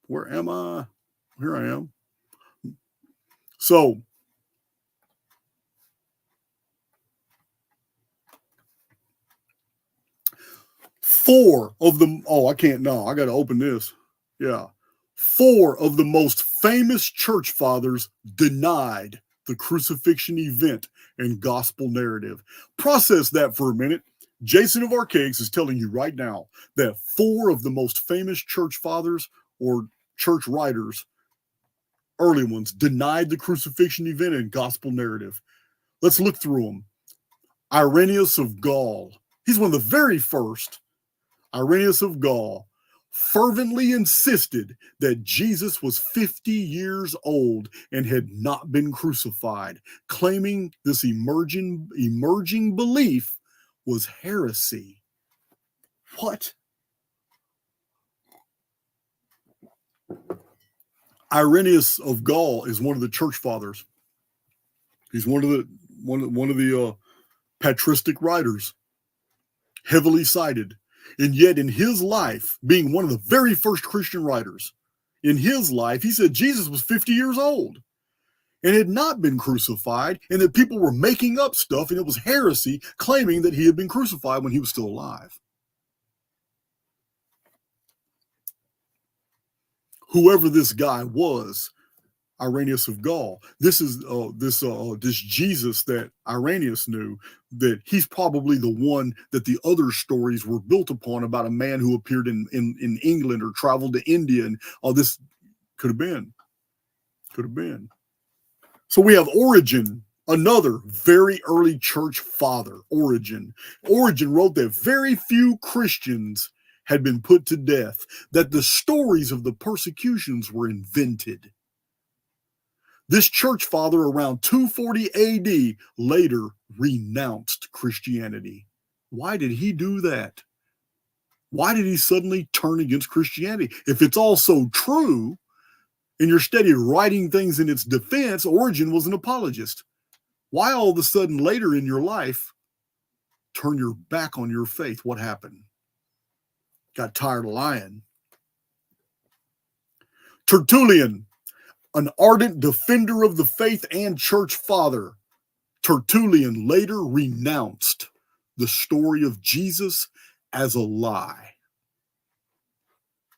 Where am I? Here I am. So, four of them. Oh, I can't. No, I got to open this. Yeah. 4 of the most famous church fathers denied the crucifixion event and gospel narrative. Process that for a minute. Jason of Archaix is telling you right now that 4 of the most famous church fathers or church writers, early ones, denied the crucifixion event and gospel narrative. Let's look through them. Irenaeus of Gaul. He's one of the very first. Irenaeus of Gaul fervently insisted that Jesus was 50 years old and had not been crucified, claiming this emerging belief was heresy. What? Irenaeus of Gaul is one of the church fathers. He's one of the patristic writers, heavily cited. And yet in his life, being one of the very first Christian writers, in his life, he said Jesus was 50 years old and had not been crucified, and that people were making up stuff, and it was heresy, claiming that he had been crucified when he was still alive. Whoever this guy was, Irenaeus of Gaul, this is this Jesus that Irenaeus knew, that he's probably the one that the other stories were built upon about a man who appeared in England or traveled to India, and this could have been. So we have Origen, another very early church father, Origen. Origen wrote that very few Christians had been put to death, that the stories of the persecutions were invented. This church father around 240 AD later renounced Christianity. Why did he do that? Why did he suddenly turn against Christianity? If it's all so true, and you're steady writing things in its defense, Origen was an apologist. Why all of a sudden later in your life turn your back on your faith? What happened? Got tired of lying. Tertullian, an ardent defender of the faith and church father. Tertullian later renounced the story of Jesus as a lie.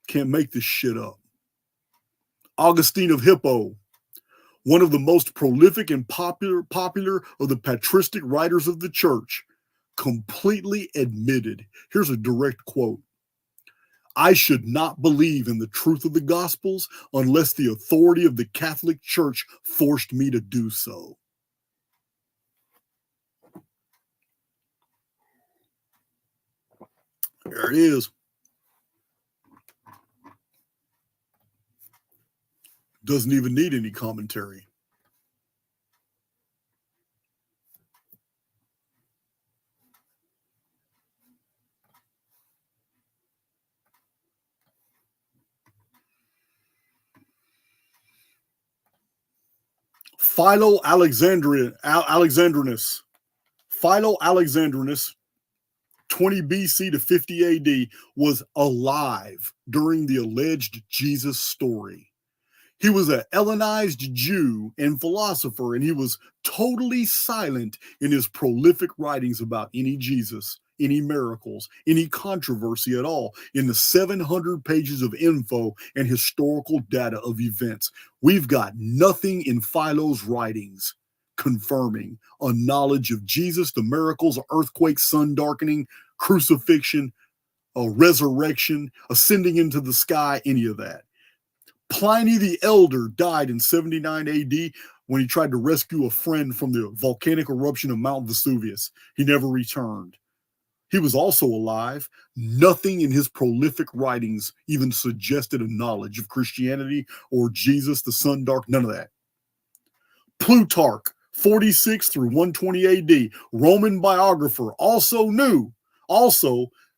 Can't make this shit up. Augustine of Hippo, one of the most prolific and popular of the patristic writers of the church, completely admitted, here's a direct quote, "I should not believe in the truth of the Gospels unless the authority of the Catholic Church forced me to do so." There it is. Doesn't even need any commentary. Philo Alexandrinus, 20 BC to 50 AD, was alive during the alleged Jesus story. He was a Hellenized Jew and philosopher, and he was totally silent in his prolific writings about any Jesus, any miracles, any controversy at all in the 700 pages of info and historical data of events. We've got nothing in Philo's writings confirming a knowledge of Jesus, the miracles, earthquake, sun darkening, crucifixion, a resurrection, ascending into the sky, any of that. Pliny the Elder died in 79 AD when he tried to rescue a friend from the volcanic eruption of Mount Vesuvius. He never returned. He was also alive. Nothing in his prolific writings even suggested a knowledge of Christianity or Jesus, the sun dark, none of that. Plutarch, 46 through 120 AD, Roman biographer, also knew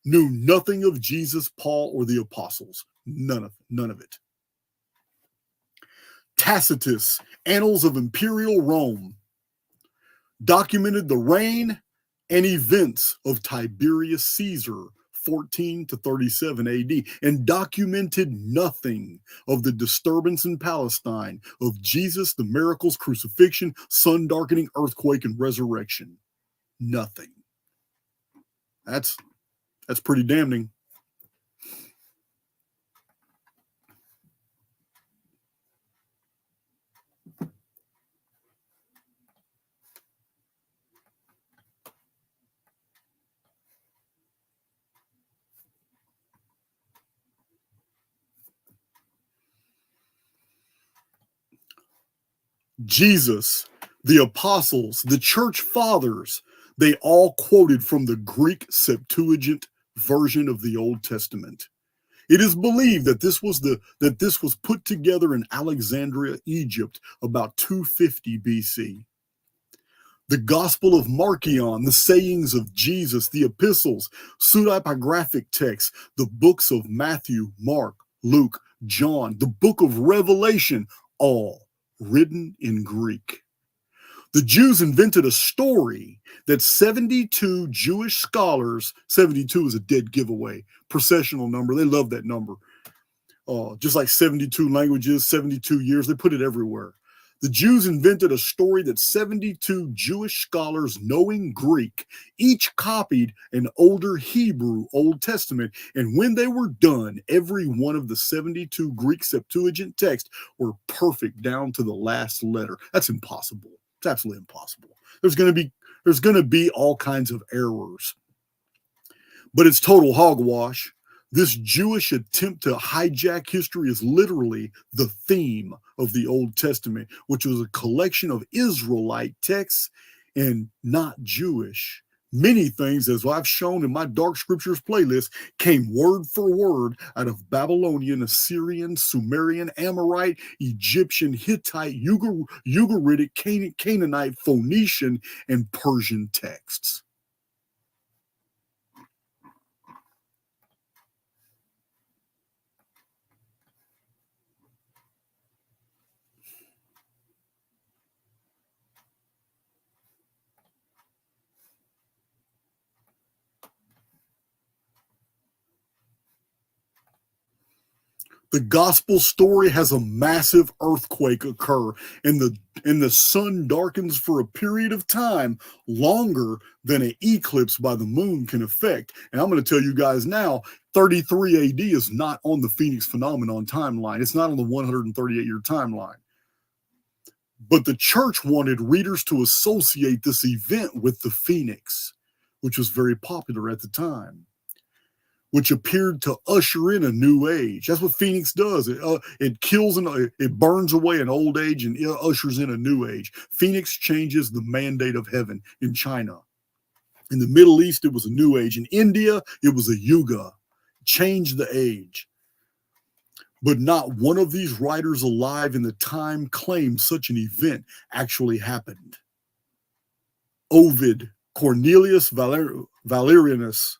nothing of Jesus, Paul, or the apostles. None of it. Tacitus, Annals of Imperial Rome, documented the reign and events of Tiberius Caesar, 14 to 37 AD, and documented nothing of the disturbance in Palestine, of Jesus, the miracles, crucifixion, sun darkening, earthquake, and resurrection. Nothing. That's pretty damning. Jesus, the apostles, the church fathers, they all quoted from the Greek Septuagint version of the Old Testament. It is believed that this was put together in Alexandria, Egypt, about 250 BC. The Gospel of Marcion, the sayings of Jesus, the epistles, pseudepigraphic texts, the books of Matthew, Mark, Luke, John, the book of Revelation, all written in Greek. The Jews invented a story that 72 Jewish scholars, 72 is a dead giveaway, processional number. They love that number. Just like 72 languages, 72 years, they put it everywhere. The Jews invented a story that 72 Jewish scholars, knowing Greek, each copied an older Hebrew Old Testament. And when they were done, every one of the 72 Greek Septuagint texts were perfect down to the last letter. That's impossible. It's absolutely impossible. There's going to be all kinds of errors. But it's total hogwash. This Jewish attempt to hijack history is literally the theme of the Old Testament, which was a collection of Israelite texts and not Jewish. Many things, as I've shown in my Dark Scriptures playlist, came word for word out of Babylonian, Assyrian, Sumerian, Amorite, Egyptian, Hittite, Ugaritic, Canaanite, Phoenician, and Persian texts. The gospel story has a massive earthquake occur, and the sun darkens for a period of time longer than an eclipse by the moon can affect. And I'm going to tell you guys now, 33 AD is not on the Phoenix phenomenon timeline. It's not on the 138-year timeline. But the church wanted readers to associate this event with the Phoenix, which was very popular at the time, which appeared to usher in a new age. That's what Phoenix does. It kills and it burns away an old age and it ushers in a new age. Phoenix changes the mandate of heaven in China. In the Middle East, it was a new age. In India, it was a yuga. Changed the age. But not one of these writers alive in the time claimed such an event actually happened. Ovid, Cornelius Valerianus,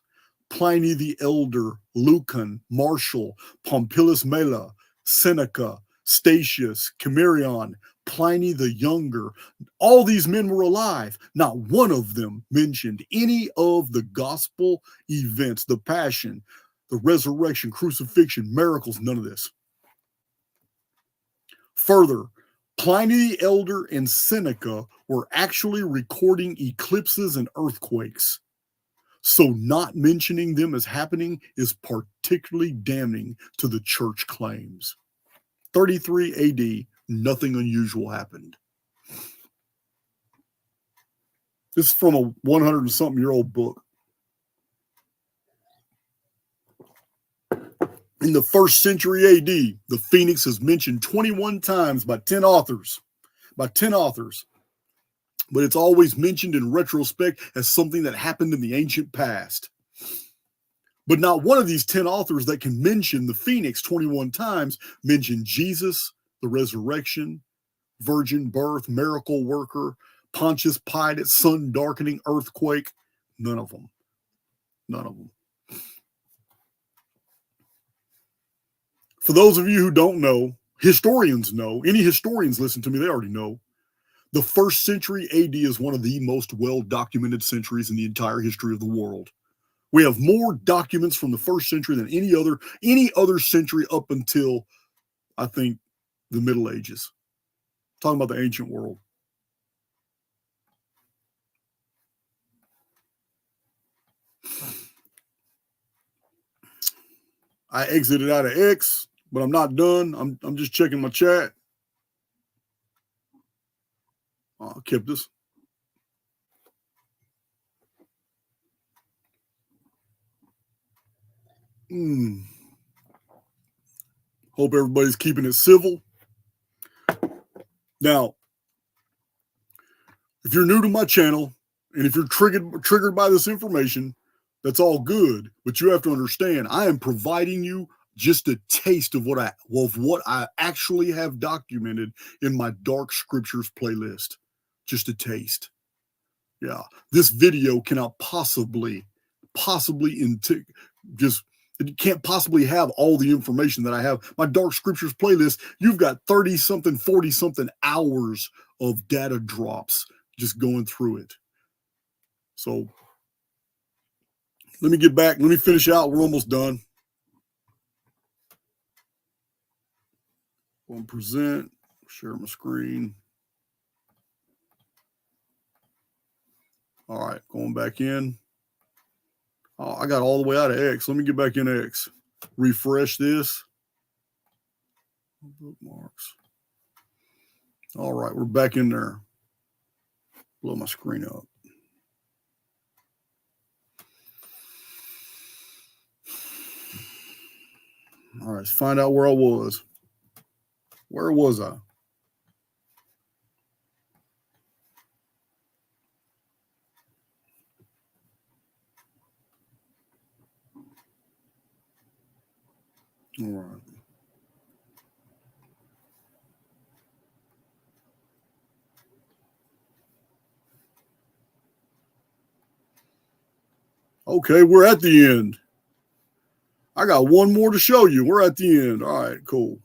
Pliny the Elder, Lucan, Martial, Pompilius Mela, Seneca, Statius, Cimmerian, Pliny the Younger, all these men were alive. Not one of them mentioned any of the gospel events, the passion, the resurrection, crucifixion, miracles, none of this. Further, Pliny the Elder and Seneca were actually recording eclipses and earthquakes. So not mentioning them as happening is particularly damning to the church claims. 33 AD, nothing unusual happened. This is from a 100-something-year-old book. In the 1st century AD, the Phoenix is mentioned 21 times by 10 authors. But it's always mentioned in retrospect as something that happened in the ancient past. But not one of these 10 authors that can mention the Phoenix 21 times mention Jesus, the resurrection, virgin birth, miracle worker, Pontius Pilate, sun darkening, earthquake. None of them. None of them. For those of you who don't know, historians know, any historians listen to me, they already know. The 1st century AD is one of the most well-documented centuries in the entire history of the world. We have more documents from the 1st century than any other century up until, I think, the Middle Ages. I'm talking about the ancient world. I exited out of X, but I'm not done. I'm just checking my chat. I kept this. Hope everybody's keeping it civil. Now, if you're new to my channel and if you're triggered by this information, that's all good. But you have to understand, I am providing you just a taste of what I actually have documented in my Dark Scriptures playlist. Just a taste. Yeah, this video cannot possibly it can't possibly have all the information that I have. My Dark Scriptures playlist, you've got 30-something, 40-something hours of data drops just going through it. So let me get back. Let me finish out. We're almost done. Go and present. Share my screen. All right, going back in. Oh, I got all the way out of X. Let me get back in X. Refresh this. Bookmarks. All right, we're back in there. Blow my screen up. All right, let's find out where I was. Where was I? All right. Okay, we're at the end. I got one more to show you. We're at the end. All right, cool.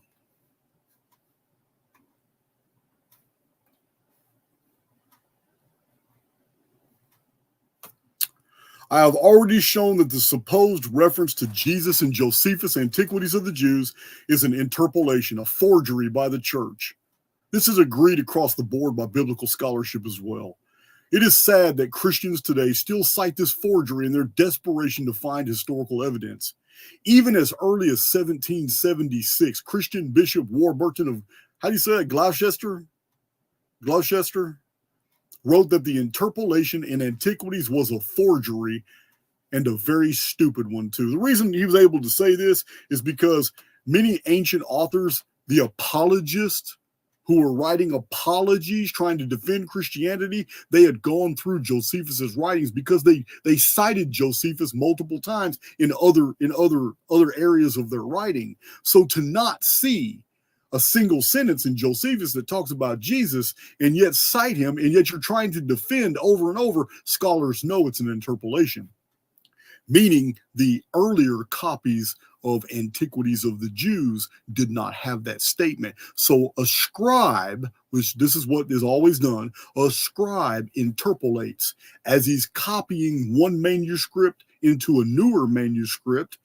I have already shown that the supposed reference to Jesus in Josephus' Antiquities of the Jews is an interpolation, a forgery by the church. This is agreed across the board by biblical scholarship as well. It is sad that Christians today still cite this forgery in their desperation to find historical evidence. Even as early as 1776, Christian Bishop Warburton of, how do you say it, Gloucester, wrote that the interpolation in Antiquities was a forgery, and a very stupid one too. The reason he was able to say this is because many ancient authors, the apologists, who were writing apologies, trying to defend Christianity, they had gone through Josephus's writings because they cited Josephus multiple times in other areas of their writing. So to not see a single sentence in Josephus that talks about Jesus and yet cite him, and yet you're trying to defend over and over, scholars know it's an interpolation, meaning the earlier copies of Antiquities of the Jews did not have that statement. So a scribe, which this is what is always done, a scribe interpolates as he's copying one manuscript into a newer manuscript.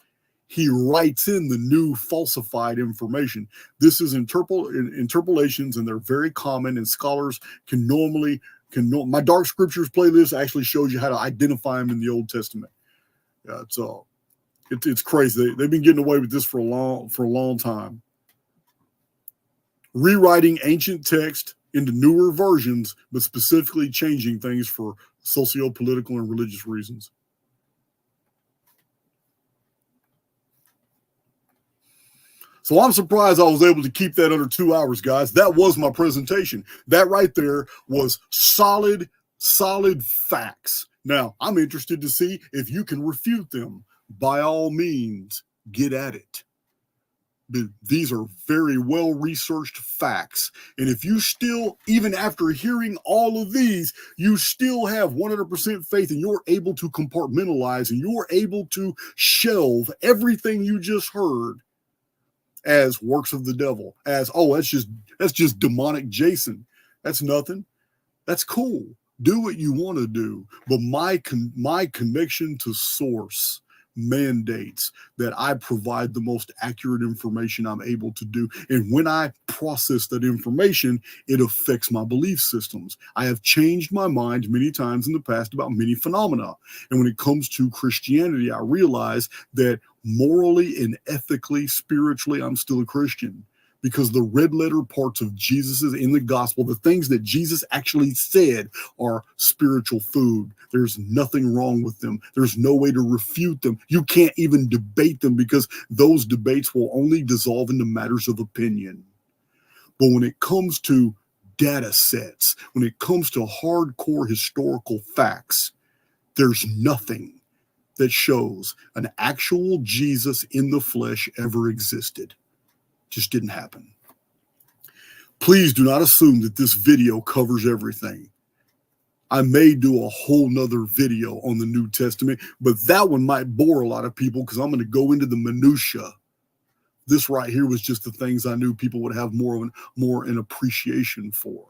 He writes in the new falsified information. This is interpolations, and they're very common, and scholars can normally my Dark Scriptures playlist actually shows you how to identify them in the Old Testament. Yeah, it's crazy. They've been getting away with this for a long time. Rewriting ancient text into newer versions, but specifically changing things for socio-political and religious reasons. So I'm surprised I was able to keep that under 2 hours, guys. That was my presentation. That right there was solid facts. Now, I'm interested to see if you can refute them. By all means, get at it. But these are very well-researched facts. And if you still, even after hearing all of these, you still have 100% faith and you're able to compartmentalize and you're able to shelve everything you just heard as works of the devil, as, oh, that's just demonic Jason. That's nothing. That's cool. Do what you want to do. But my connection to source mandates that I provide the most accurate information I'm able to do. And when I process that information, it affects my belief systems. I have changed my mind many times in the past about many phenomena. And when it comes to Christianity, I realize that morally and ethically, spiritually, I'm still a Christian. Because the red letter parts of Jesus in the gospel, the things that Jesus actually said, are spiritual food. There's nothing wrong with them. There's no way to refute them. You can't even debate them because those debates will only dissolve into matters of opinion. But when it comes to data sets, when it comes to hardcore historical facts, there's nothing that shows an actual Jesus in the flesh ever existed. Just didn't happen. Please do not assume that this video covers everything. I may do a whole nother video on the New Testament, but that one might bore a lot of people because I'm going to go into the minutia. This right here was just the things I knew people would have more an appreciation for.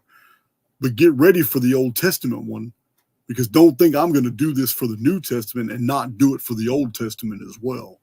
But get ready for the Old Testament one, because don't think I'm going to do this for the New Testament and not do it for the Old Testament as well.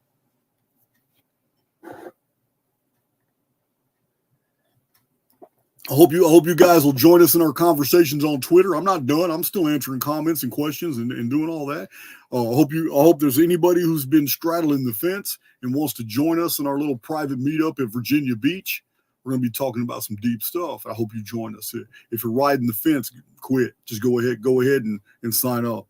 I hope you guys will join us in our conversations on Twitter. I'm not done. I'm still answering comments and questions and doing all that. I hope there's anybody who's been straddling the fence and wants to join us in our little private meetup at Virginia Beach. We're going to be talking about some deep stuff. I hope you join us. If you're riding the fence, quit. Just go ahead and sign up.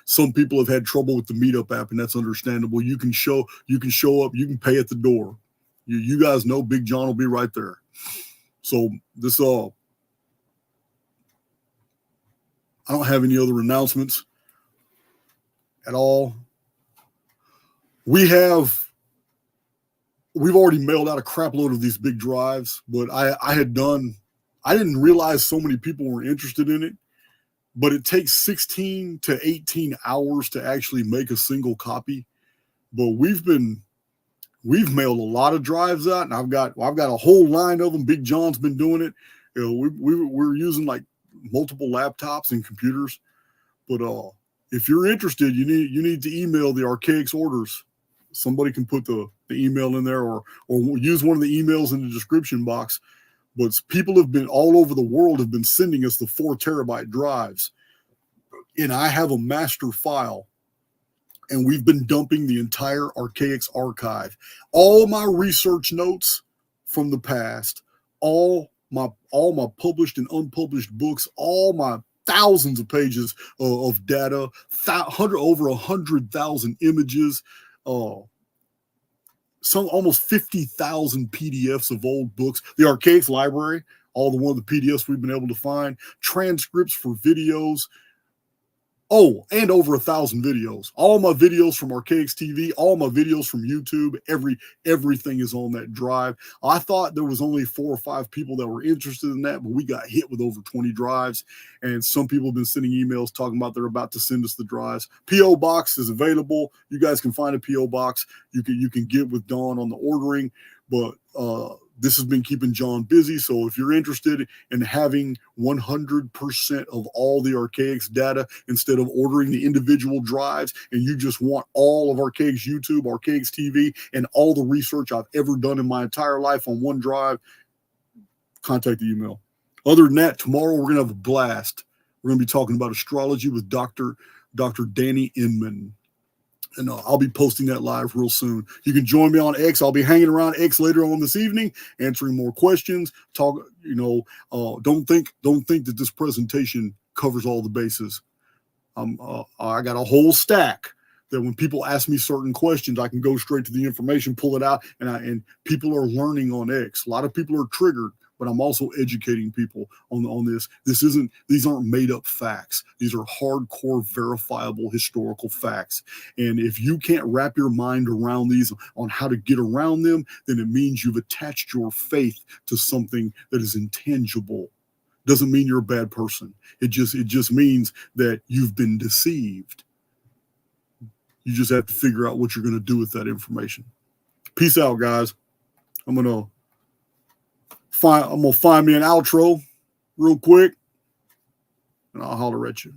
Some people have had trouble with the meetup app, and that's understandable. You can show up, you can pay at the door. You guys know Big John will be right there. So this I don't have any other announcements at all. We've already mailed out a crap load of these big drives, but I didn't realize so many people were interested in it, but it takes 16 to 18 hours to actually make a single copy. But we've mailed a lot of drives out, and I've got a whole line of them. Big John's been doing it. We're using like multiple laptops and computers, but if you're interested, you need to email the Archaix orders. Somebody can put the email in there, or use one of the emails in the description box. But people have been all over the world have been sending us the 4 terabyte drives, and I have a master file, and we've been dumping the entire Archaix archive, all my research notes from the past, all my published and unpublished books, all my thousands of pages of data, over 100,000 images, some almost 50,000 PDFs of old books, the Archaix library, all the PDFs we've been able to find, transcripts for videos. Oh, and over 1,000 videos. All my videos from Archaix TV, all my videos from YouTube, everything is on that drive. I thought there was only 4 or 5 people that were interested in that, but we got hit with over 20 drives. And some people have been sending emails talking about they're about to send us the drives. P.O. Box is available. You guys can find a P.O. Box. You can get with Dawn on the ordering, but this has been keeping John busy. So if you're interested in having 100% of all the Archaix data instead of ordering the individual drives, and you just want all of Archaix YouTube, Archaix TV, and all the research I've ever done in my entire life on one drive, contact the email. Other than that, tomorrow we're going to have a blast. We're going to be talking about astrology with Dr. Danny Inman. And I'll be posting that live real soon. You can join me on X. I'll be hanging around X later on this evening, answering more questions. Don't think that this presentation covers all the bases. I got a whole stack that when people ask me certain questions, I can go straight to the information, pull it out, and people are learning on X. A lot of people are triggered, but I'm also educating people on this. These aren't made up facts. These are hardcore, verifiable historical facts. And if you can't wrap your mind around these on how to get around them, then it means you've attached your faith to something that is intangible. Doesn't mean you're a bad person. It just means that you've been deceived. You just have to figure out what you're going to do with that information. Peace out, guys. I'm gonna find me an outro real quick, and I'll holler at you.